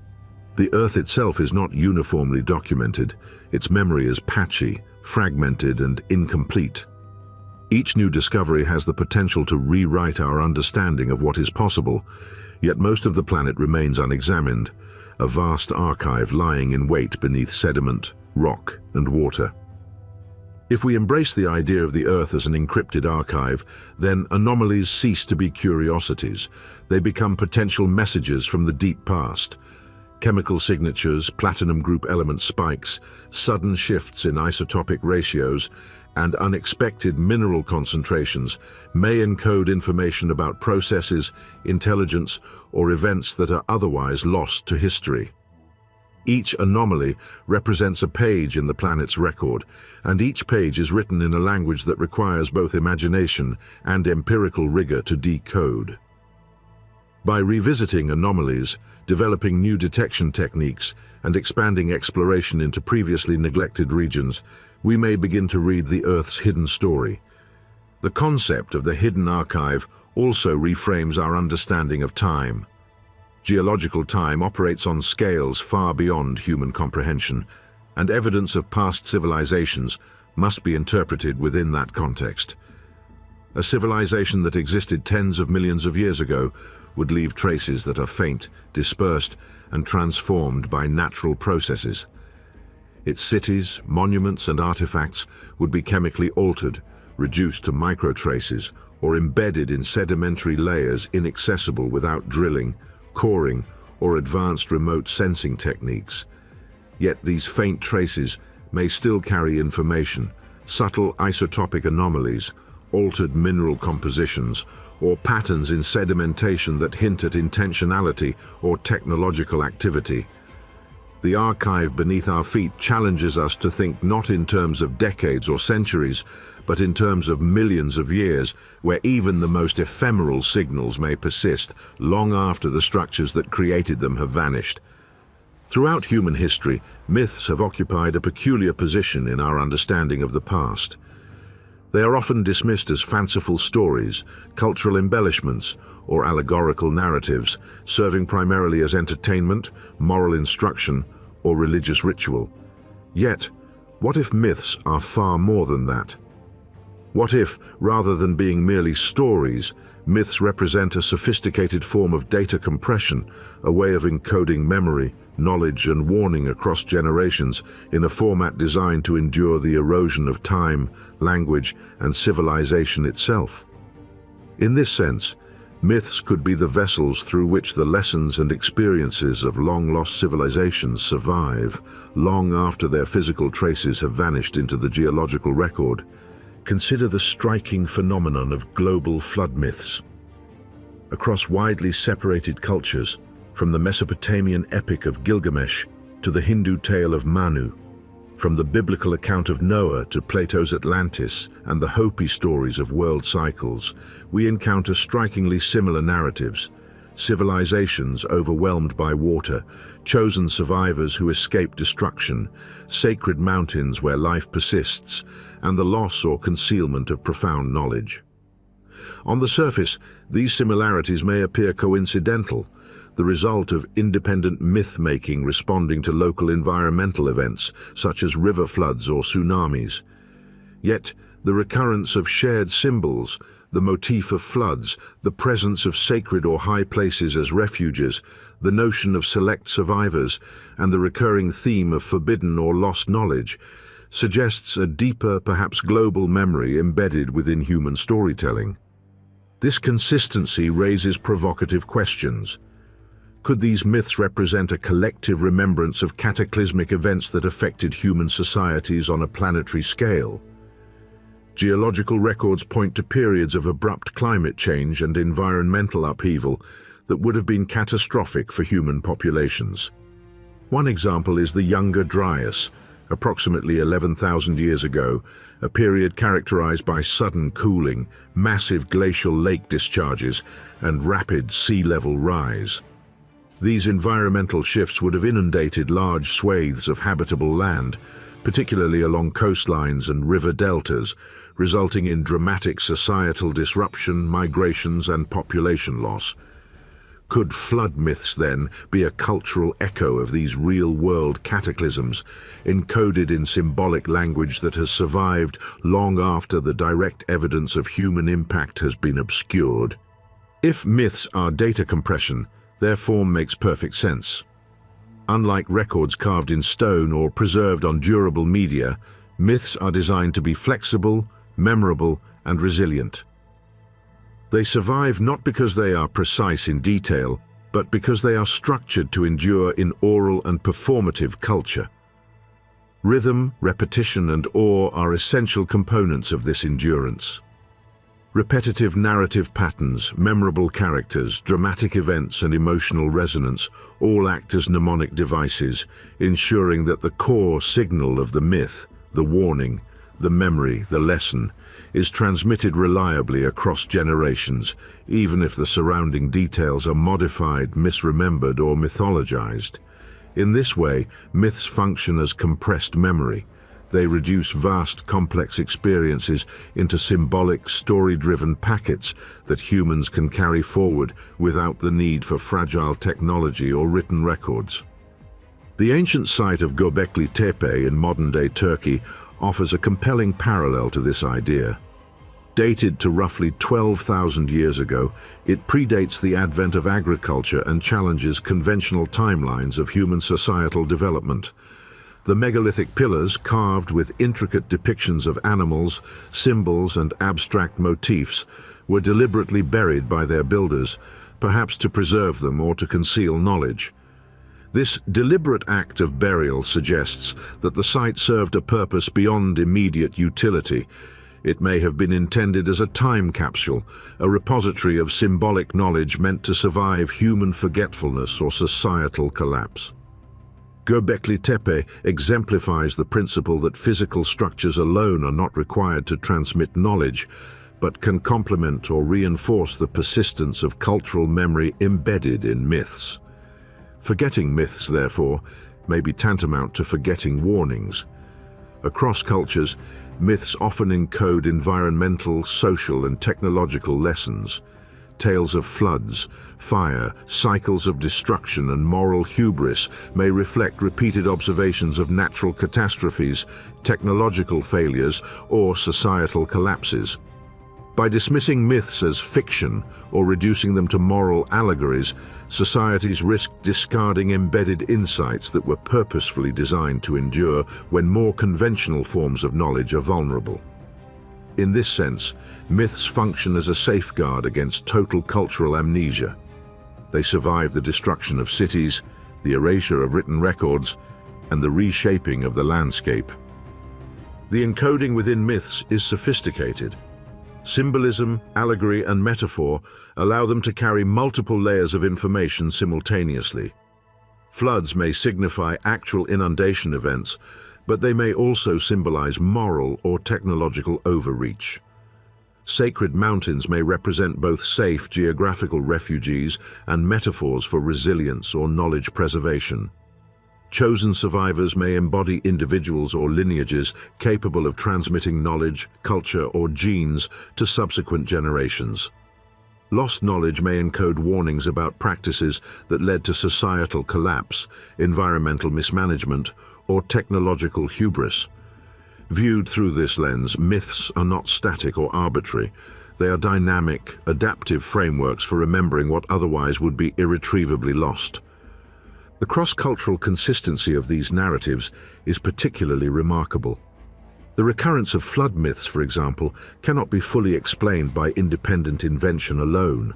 The Earth itself is not uniformly documented. Its memory is patchy, fragmented, and incomplete. Each new discovery has the potential to rewrite our understanding of what is possible, yet most of the planet remains unexamined, a vast archive lying in wait beneath sediment, rock, and water. If we embrace the idea of the Earth as an encrypted archive, then anomalies cease to be curiosities. They become potential messages from the deep past. Chemical signatures, platinum group element spikes, sudden shifts in isotopic ratios, and unexpected mineral concentrations may encode information about processes, intelligence, or events that are otherwise lost to history. Each anomaly represents a page in the planet's record, and each page is written in a language that requires both imagination and empirical rigor to decode. By revisiting anomalies, developing new detection techniques, and expanding exploration into previously neglected regions, we may begin to read the Earth's hidden story. The concept of the hidden archive also reframes our understanding of time. Geological time operates on scales far beyond human comprehension, and evidence of past civilizations must be interpreted within that context. A civilization that existed tens of millions of years ago would leave traces that are faint, dispersed, and transformed by natural processes. Its cities, monuments, and artifacts would be chemically altered, reduced to microtraces, or embedded in sedimentary layers inaccessible without drilling, coring, or advanced remote sensing techniques. Yet these faint traces may still carry information, subtle isotopic anomalies, altered mineral compositions, or patterns in sedimentation that hint at intentionality or technological activity. The archive beneath our feet challenges us to think not in terms of decades or centuries, but in terms of millions of years, where even the most ephemeral signals may persist long after the structures that created them have vanished. Throughout human history, myths have occupied a peculiar position in our understanding of the past. They are often dismissed as fanciful stories, cultural embellishments, or allegorical narratives, serving primarily as entertainment, moral instruction, or religious ritual. Yet, what if myths are far more than that? What if, rather than being merely stories, myths represent a sophisticated form of data compression, a way of encoding memory, knowledge, and warning across generations in a format designed to endure the erosion of time, language, and civilization itself? In this sense, myths could be the vessels through which the lessons and experiences of long-lost civilizations survive, long after their physical traces have vanished into the geological record. Consider the striking phenomenon of global flood myths. Across widely separated cultures, from the Mesopotamian epic of Gilgamesh to the Hindu tale of Manu, from the biblical account of Noah to Plato's Atlantis and the Hopi stories of world cycles, we encounter strikingly similar narratives. civilizations overwhelmed by water, chosen survivors who escape destruction, sacred mountains where life persists, and the loss or concealment of profound knowledge. On the surface, these similarities may appear coincidental, the result of independent myth-making responding to local environmental events, such as river floods or tsunamis. Yet, the recurrence of shared symbols, the motif of floods, the presence of sacred or high places as refuges, the notion of select survivors, and the recurring theme of forbidden or lost knowledge suggests a deeper, perhaps global memory embedded within human storytelling. This consistency raises provocative questions. Could these myths represent a collective remembrance of cataclysmic events that affected human societies on a planetary scale? Geological records point to periods of abrupt climate change and environmental upheaval that would have been catastrophic for human populations. One example is the Younger Dryas, approximately 11,000 years ago, a period characterized by sudden cooling, massive glacial lake discharges, and rapid sea level rise. These environmental shifts would have inundated large swathes of habitable land, particularly along coastlines and river deltas, resulting in dramatic societal disruption, migrations, and population loss. Could flood myths, then, be a cultural echo of these real-world cataclysms, encoded in symbolic language that has survived long after the direct evidence of human impact has been obscured? If myths are data compression, their form makes perfect sense. Unlike records carved in stone or preserved on durable media, myths are designed to be flexible, memorable, and resilient. They survive not because they are precise in detail, but because they are structured to endure in oral and performative culture. Rhythm, repetition, and awe are essential components of this endurance. Repetitive narrative patterns, memorable characters, dramatic events, and emotional resonance all act as mnemonic devices, ensuring that the core signal of the myth, the warning, the memory, the lesson, is transmitted reliably across generations, even if the surrounding details are modified, misremembered, or mythologized. In this way, myths function as compressed memory. They reduce vast, complex experiences into symbolic, story-driven packets that humans can carry forward without the need for fragile technology or written records. The ancient site of Göbekli Tepe in modern-day Turkey offers a compelling parallel to this idea. Dated to roughly 12,000 years ago, it predates the advent of agriculture and challenges conventional timelines of human societal development. The megalithic pillars, carved with intricate depictions of animals, symbols, and abstract motifs, were deliberately buried by their builders, perhaps to preserve them or to conceal knowledge. This deliberate act of burial suggests that the site served a purpose beyond immediate utility. It may have been intended as a time capsule, a repository of symbolic knowledge meant to survive human forgetfulness or societal collapse. Göbekli Tepe exemplifies the principle that physical structures alone are not required to transmit knowledge, but can complement or reinforce the persistence of cultural memory embedded in myths. Forgetting myths, therefore, may be tantamount to forgetting warnings. Across cultures, myths often encode environmental, social, and technological lessons. Tales of floods, fire, cycles of destruction, and moral hubris may reflect repeated observations of natural catastrophes, technological failures, or societal collapses. By dismissing myths as fiction or reducing them to moral allegories, societies risk discarding embedded insights that were purposefully designed to endure when more conventional forms of knowledge are vulnerable. In this sense, myths function as a safeguard against total cultural amnesia. They survive the destruction of cities, the erasure of written records, and the reshaping of the landscape. The encoding within myths is sophisticated. Symbolism, allegory, and metaphor allow them to carry multiple layers of information simultaneously. Floods may signify actual inundation events, but they may also symbolize moral or technological overreach. Sacred mountains may represent both safe geographical refuges and metaphors for resilience or knowledge preservation. Chosen survivors may embody individuals or lineages capable of transmitting knowledge, culture, or genes to subsequent generations. Lost knowledge may encode warnings about practices that led to societal collapse, environmental mismanagement, or technological hubris. Viewed through this lens, myths are not static or arbitrary. They are dynamic, adaptive frameworks for remembering what otherwise would be irretrievably lost. The cross-cultural consistency of these narratives is particularly remarkable. The recurrence of flood myths, for example, cannot be fully explained by independent invention alone.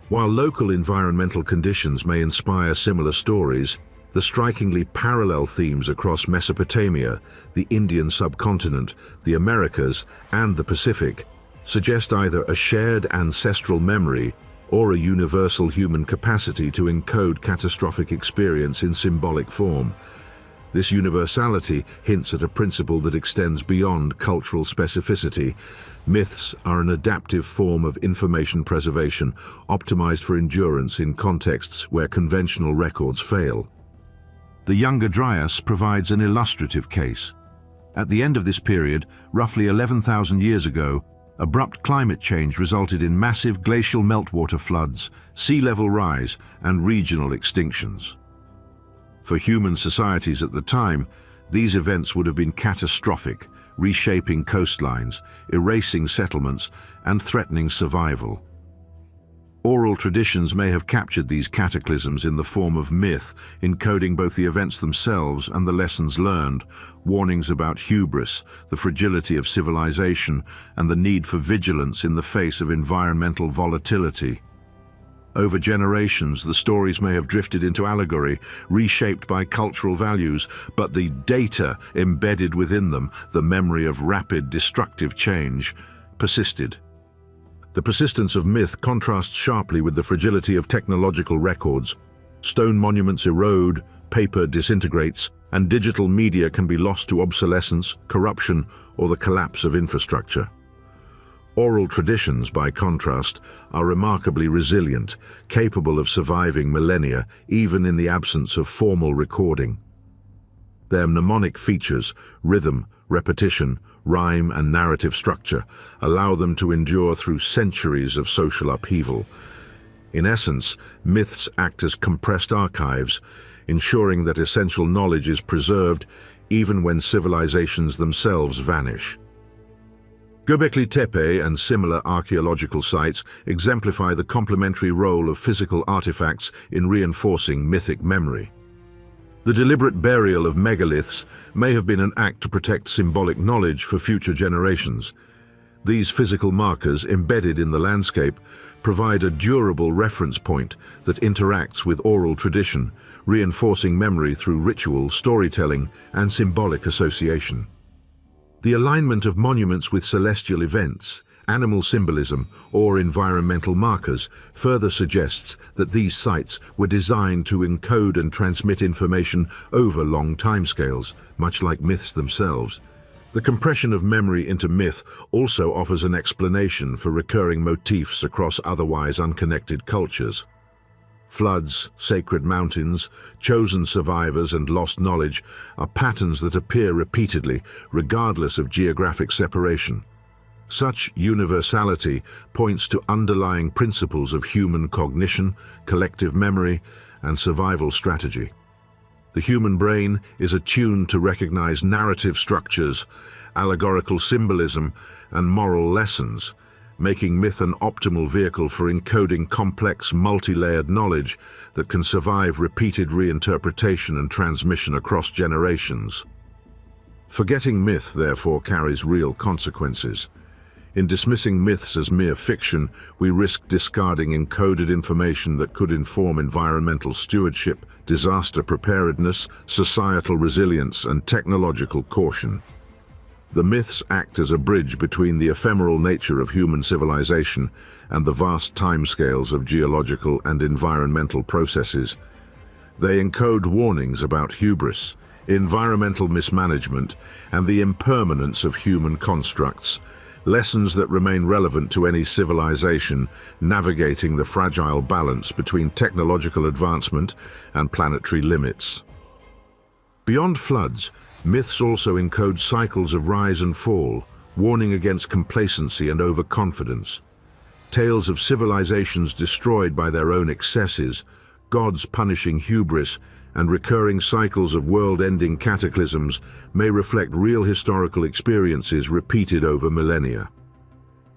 While local environmental conditions may inspire similar stories, the strikingly parallel themes across Mesopotamia, the Indian subcontinent, the Americas, and the Pacific suggest either a shared ancestral memory or a universal human capacity to encode catastrophic experience in symbolic form. This universality hints at a principle that extends beyond cultural specificity. Myths are an adaptive form of information preservation, optimized for endurance in contexts where conventional records fail. The Younger Dryas provides an illustrative case. At the end of this period, roughly 11,000 years ago, abrupt climate change resulted in massive glacial meltwater floods, sea level rise, and regional extinctions. For human societies at the time, these events would have been catastrophic, reshaping coastlines, erasing settlements, and threatening survival. Oral traditions may have captured these cataclysms in the form of myth, encoding both the events themselves and the lessons learned, warnings about hubris, the fragility of civilization, and the need for vigilance in the face of environmental volatility. Over generations, the stories may have drifted into allegory, reshaped by cultural values, but the data embedded within them, the memory of rapid, destructive change, persisted. The persistence of myth contrasts sharply with the fragility of technological records. Stone monuments erode, paper disintegrates, and digital media can be lost to obsolescence, corruption, or the collapse of infrastructure. Oral traditions, by contrast, are remarkably resilient, capable of surviving millennia, even in the absence of formal recording. Their mnemonic features, rhythm, repetition, rhyme, and narrative structure, allow them to endure through centuries of social upheaval. In essence, myths act as compressed archives, ensuring that essential knowledge is preserved even when civilizations themselves vanish. Göbekli Tepe and similar archaeological sites exemplify the complementary role of physical artifacts in reinforcing mythic memory. The deliberate burial of megaliths may have been an act to protect symbolic knowledge for future generations. These physical markers, embedded in the landscape, provide a durable reference point that interacts with oral tradition, reinforcing memory through ritual, storytelling, and symbolic association. The alignment of monuments with celestial events, animal symbolism, or environmental markers further suggests that these sites were designed to encode and transmit information over long timescales, much like myths themselves. The compression of memory into myth also offers an explanation for recurring motifs across otherwise unconnected cultures. Floods, sacred mountains, chosen survivors, and lost knowledge are patterns that appear repeatedly, regardless of geographic separation. Such universality points to underlying principles of human cognition, collective memory, and survival strategy. The human brain is attuned to recognize narrative structures, allegorical symbolism, and moral lessons, making myth an optimal vehicle for encoding complex, multi-layered knowledge that can survive repeated reinterpretation and transmission across generations. Forgetting myth, therefore, carries real consequences. In dismissing myths as mere fiction, we risk discarding encoded information that could inform environmental stewardship, disaster preparedness, societal resilience, and technological caution. The myths act as a bridge between the ephemeral nature of human civilization and the vast timescales of geological and environmental processes. They encode warnings about hubris, environmental mismanagement, and the impermanence of human constructs, lessons that remain relevant to any civilization navigating the fragile balance between technological advancement and planetary limits. Beyond floods, myths also encode cycles of rise and fall, warning against complacency and overconfidence. Tales of civilizations destroyed by their own excesses, gods punishing hubris, and recurring cycles of world-ending cataclysms may reflect real historical experiences repeated over millennia.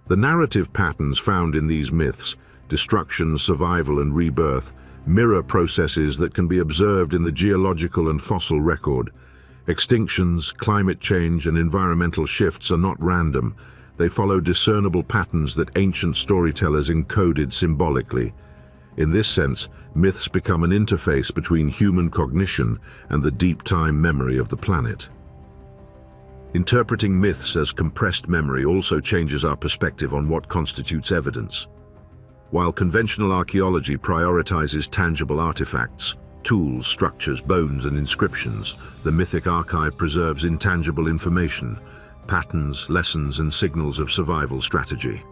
The narrative patterns found in these myths, destruction, survival, and rebirth, mirror processes that can be observed in the geological and fossil record. Extinctions, climate change, and environmental shifts are not random. They follow discernible patterns that ancient storytellers encoded symbolically. In this sense, myths become an interface between human cognition and the deep time memory of the planet. Interpreting myths as compressed memory also changes our perspective on what constitutes evidence. While conventional archaeology prioritizes tangible artifacts, tools, structures, bones, and inscriptions, the mythic archive preserves intangible information, patterns, lessons, and signals of survival strategy.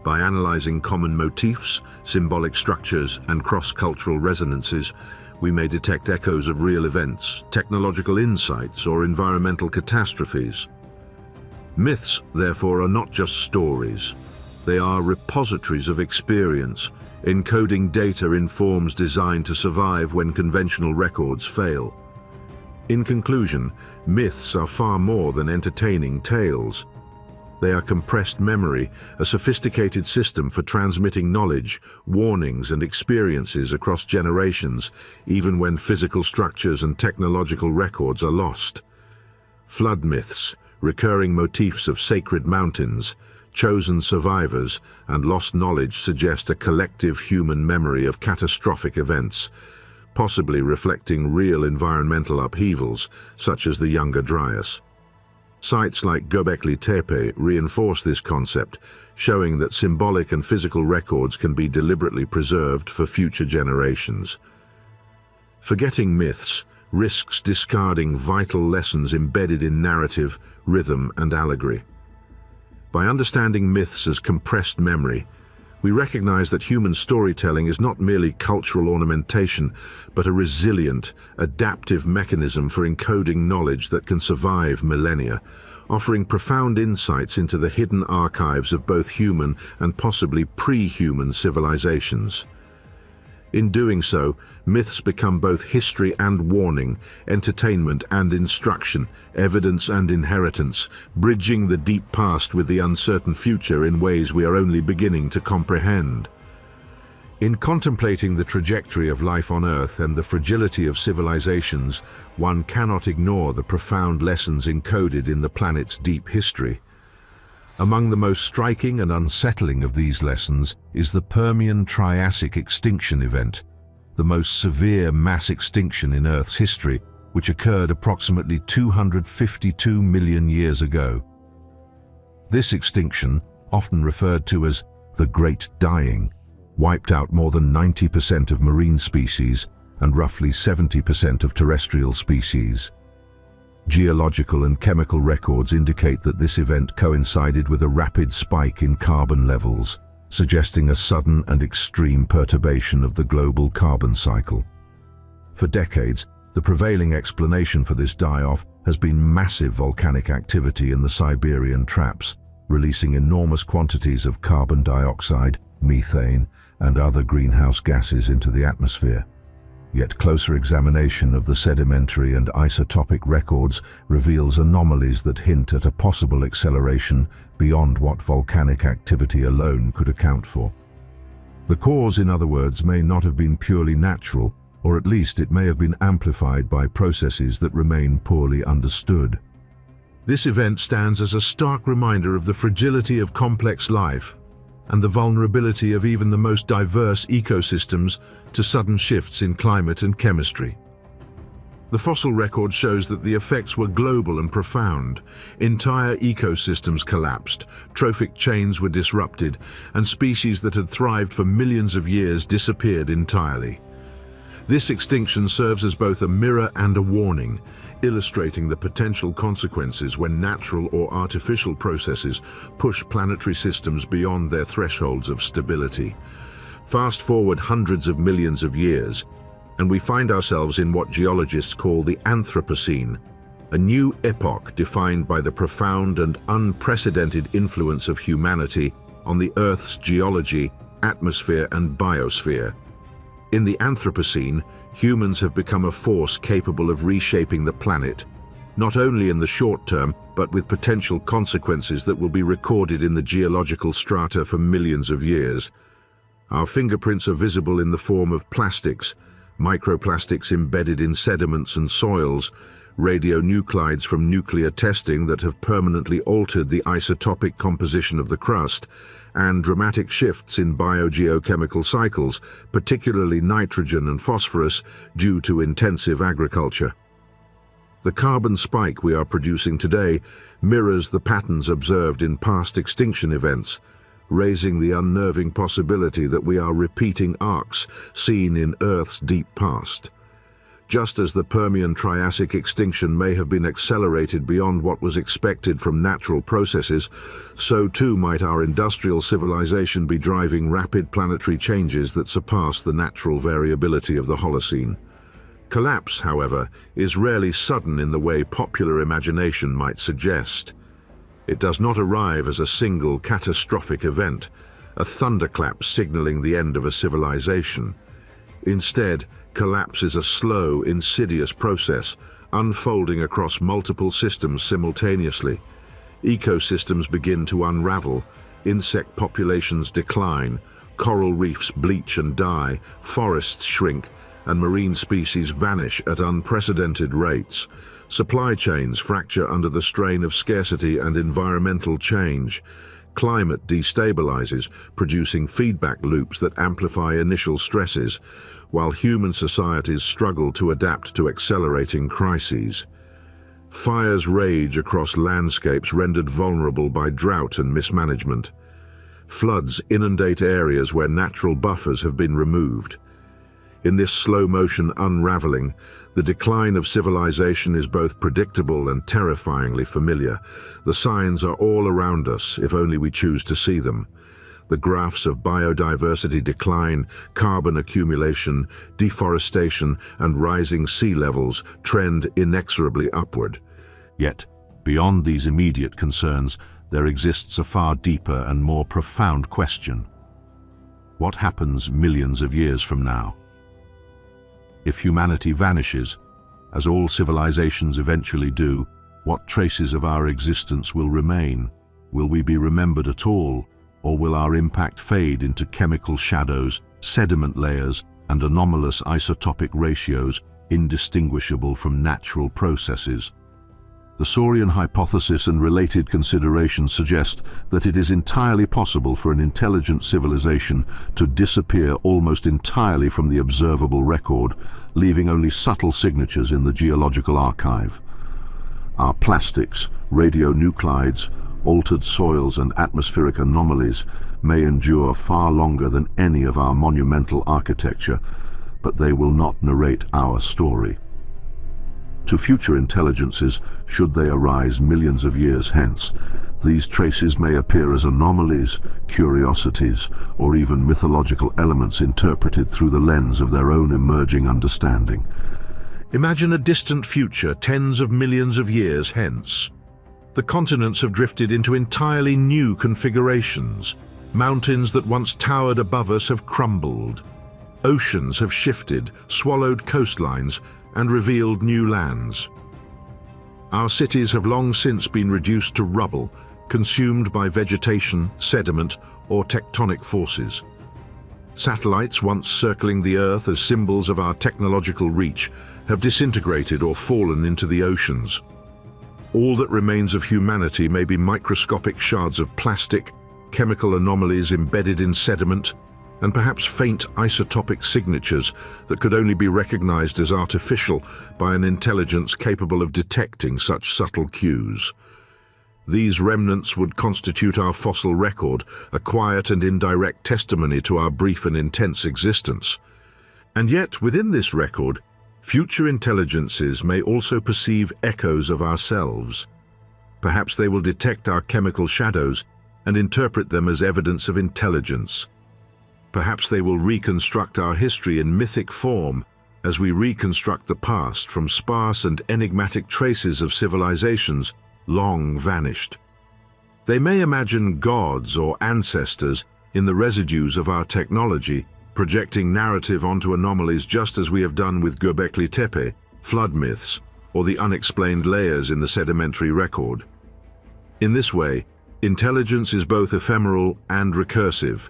By analyzing common motifs, symbolic structures, and cross-cultural resonances, we may detect echoes of real events, technological insights, or environmental catastrophes. Myths, therefore, are not just stories. They are repositories of experience, encoding data in forms designed to survive when conventional records fail. In conclusion, myths are far more than entertaining tales. They are compressed memory, a sophisticated system for transmitting knowledge, warnings, and experiences across generations, even when physical structures and technological records are lost. Flood myths, recurring motifs of sacred mountains, chosen survivors, and lost knowledge suggest a collective human memory of catastrophic events, possibly reflecting real environmental upheavals, such as the Younger Dryas. Sites like Göbekli Tepe reinforce this concept, showing that symbolic and physical records can be deliberately preserved for future generations. Forgetting myths risks discarding vital lessons embedded in narrative, rhythm, and allegory. By understanding myths as compressed memory, we recognize that human storytelling is not merely cultural ornamentation, but a resilient, adaptive mechanism for encoding knowledge that can survive millennia, offering profound insights into the hidden archives of both human and possibly pre-human civilizations. In doing so, myths become both history and warning, entertainment and instruction, evidence and inheritance, bridging the deep past with the uncertain future in ways we are only beginning to comprehend. In contemplating the trajectory of life on Earth and the fragility of civilizations, one cannot ignore the profound lessons encoded in the planet's deep history. Among the most striking and unsettling of these lessons is the Permian-Triassic extinction event, the most severe mass extinction in Earth's history, which occurred approximately 252 million years ago. This extinction, often referred to as the Great Dying, wiped out more than 90% of marine species and roughly 70% of terrestrial species. Geological and chemical records indicate that this event coincided with a rapid spike in carbon levels, suggesting a sudden and extreme perturbation of the global carbon cycle. For decades, the prevailing explanation for this die-off has been massive volcanic activity in the Siberian traps, releasing enormous quantities of carbon dioxide, methane, and other greenhouse gases into the atmosphere. Yet closer examination of the sedimentary and isotopic records reveals anomalies that hint at a possible acceleration beyond what volcanic activity alone could account for. The cause, in other words, may not have been purely natural, or at least it may have been amplified by processes that remain poorly understood. This event stands as a stark reminder of the fragility of complex life and the vulnerability of even the most diverse ecosystems to sudden shifts in climate and chemistry. The fossil record shows that the effects were global and profound. Entire ecosystems collapsed, trophic chains were disrupted, and species that had thrived for millions of years disappeared entirely. This extinction serves as both a mirror and a warning, illustrating the potential consequences when natural or artificial processes push planetary systems beyond their thresholds of stability. Fast forward hundreds of millions of years, and we find ourselves in what geologists call the Anthropocene, a new epoch defined by the profound and unprecedented influence of humanity on the Earth's geology, atmosphere, and biosphere. In the Anthropocene, humans have become a force capable of reshaping the planet, not only in the short term, but with potential consequences that will be recorded in the geological strata for millions of years. Our fingerprints are visible in the form of plastics, microplastics embedded in sediments and soils, radionuclides from nuclear testing that have permanently altered the isotopic composition of the crust, and dramatic shifts in biogeochemical cycles, particularly nitrogen and phosphorus, due to intensive agriculture. The carbon spike we are producing today mirrors the patterns observed in past extinction events, raising the unnerving possibility that we are repeating arcs seen in Earth's deep past. Just as the Permian-Triassic extinction may have been accelerated beyond what was expected from natural processes, so too might our industrial civilization be driving rapid planetary changes that surpass the natural variability of the Holocene. Collapse, however, is rarely sudden in the way popular imagination might suggest. It does not arrive as a single catastrophic event, a thunderclap signaling the end of a civilization. Instead, collapse is a slow, insidious process, unfolding across multiple systems simultaneously. Ecosystems begin to unravel, insect populations decline, coral reefs bleach and die, forests shrink, and marine species vanish at unprecedented rates. Supply chains fracture under the strain of scarcity and environmental change. Climate destabilizes, producing feedback loops that amplify initial stresses, while human societies struggle to adapt to accelerating crises. Fires rage across landscapes rendered vulnerable by drought and mismanagement. Floods inundate areas where natural buffers have been removed. In this slow-motion unraveling, the decline of civilization is both predictable and terrifyingly familiar. The signs are all around us, if only we choose to see them. The graphs of biodiversity decline, carbon accumulation, deforestation, and rising sea levels trend inexorably upward. Yet, beyond these immediate concerns, there exists a far deeper and more profound question. What happens millions of years from now? If humanity vanishes, as all civilizations eventually do, what traces of our existence will remain? Will we be remembered at all, or will our impact fade into chemical shadows, sediment layers, and anomalous isotopic ratios indistinguishable from natural processes? The Silurian Hypothesis and related considerations suggest that it is entirely possible for an intelligent civilization to disappear almost entirely from the observable record, leaving only subtle signatures in the geological archive. Our plastics, radionuclides, altered soils, and atmospheric anomalies may endure far longer than any of our monumental architecture, but they will not narrate our story. To future intelligences, should they arise millions of years hence, these traces may appear as anomalies, curiosities, or even mythological elements interpreted through the lens of their own emerging understanding. Imagine a distant future tens of millions of years hence. The continents have drifted into entirely new configurations. Mountains that once towered above us have crumbled. Oceans have shifted, swallowed coastlines, and revealed new lands. Our cities have long since been reduced to rubble, consumed by vegetation, sediment, or tectonic forces. Satellites once circling the Earth as symbols of our technological reach have disintegrated or fallen into the oceans. All that remains of humanity may be microscopic shards of plastic, chemical anomalies embedded in sediment, and perhaps faint isotopic signatures that could only be recognized as artificial by an intelligence capable of detecting such subtle cues. These remnants would constitute our fossil record, a quiet and indirect testimony to our brief and intense existence. And yet, within this record, Future intelligences may also perceive echoes of ourselves. Perhaps they will detect our chemical shadows and interpret them as evidence of intelligence. Perhaps they will reconstruct our history in mythic form as we reconstruct the past from sparse and enigmatic traces of civilizations long vanished. They may imagine gods or ancestors in the residues of our technology, projecting narrative onto anomalies just as we have done with Göbekli Tepe, flood myths, or the unexplained layers in the sedimentary record. In this way, intelligence is both ephemeral and recursive.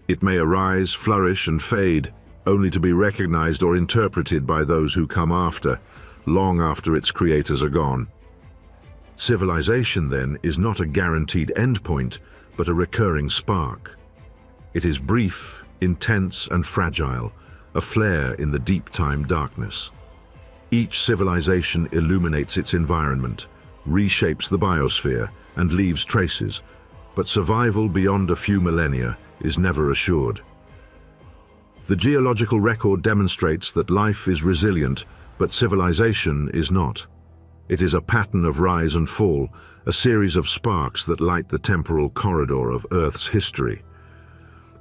It may arise, flourish, and fade, only to be recognized or interpreted by those who come after, long after its creators are gone. Civilization, then, is not a guaranteed endpoint, but a recurring spark. It is brief, intense, and fragile, a flare in the deep-time darkness. Each civilization illuminates its environment, reshapes the biosphere, and leaves traces, but survival beyond a few millennia is never assured. The geological record demonstrates that life is resilient, but civilization is not. It is a pattern of rise and fall, a series of sparks that light the temporal corridor of Earth's history.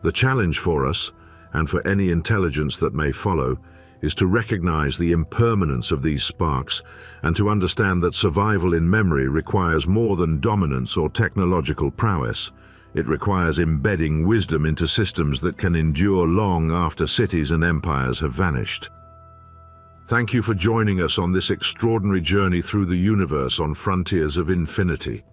The challenge for us, and for any intelligence that may follow, is to recognize the impermanence of these sparks and to understand that survival in memory requires more than dominance or technological prowess. It requires embedding wisdom into systems that can endure long after cities and empires have vanished. Thank you for joining us on this extraordinary journey through the universe on frontiers of infinity.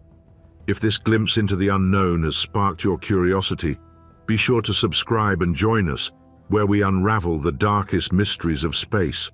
If this glimpse into the unknown has sparked your curiosity, be sure to subscribe and join us, where we unravel the darkest mysteries of space.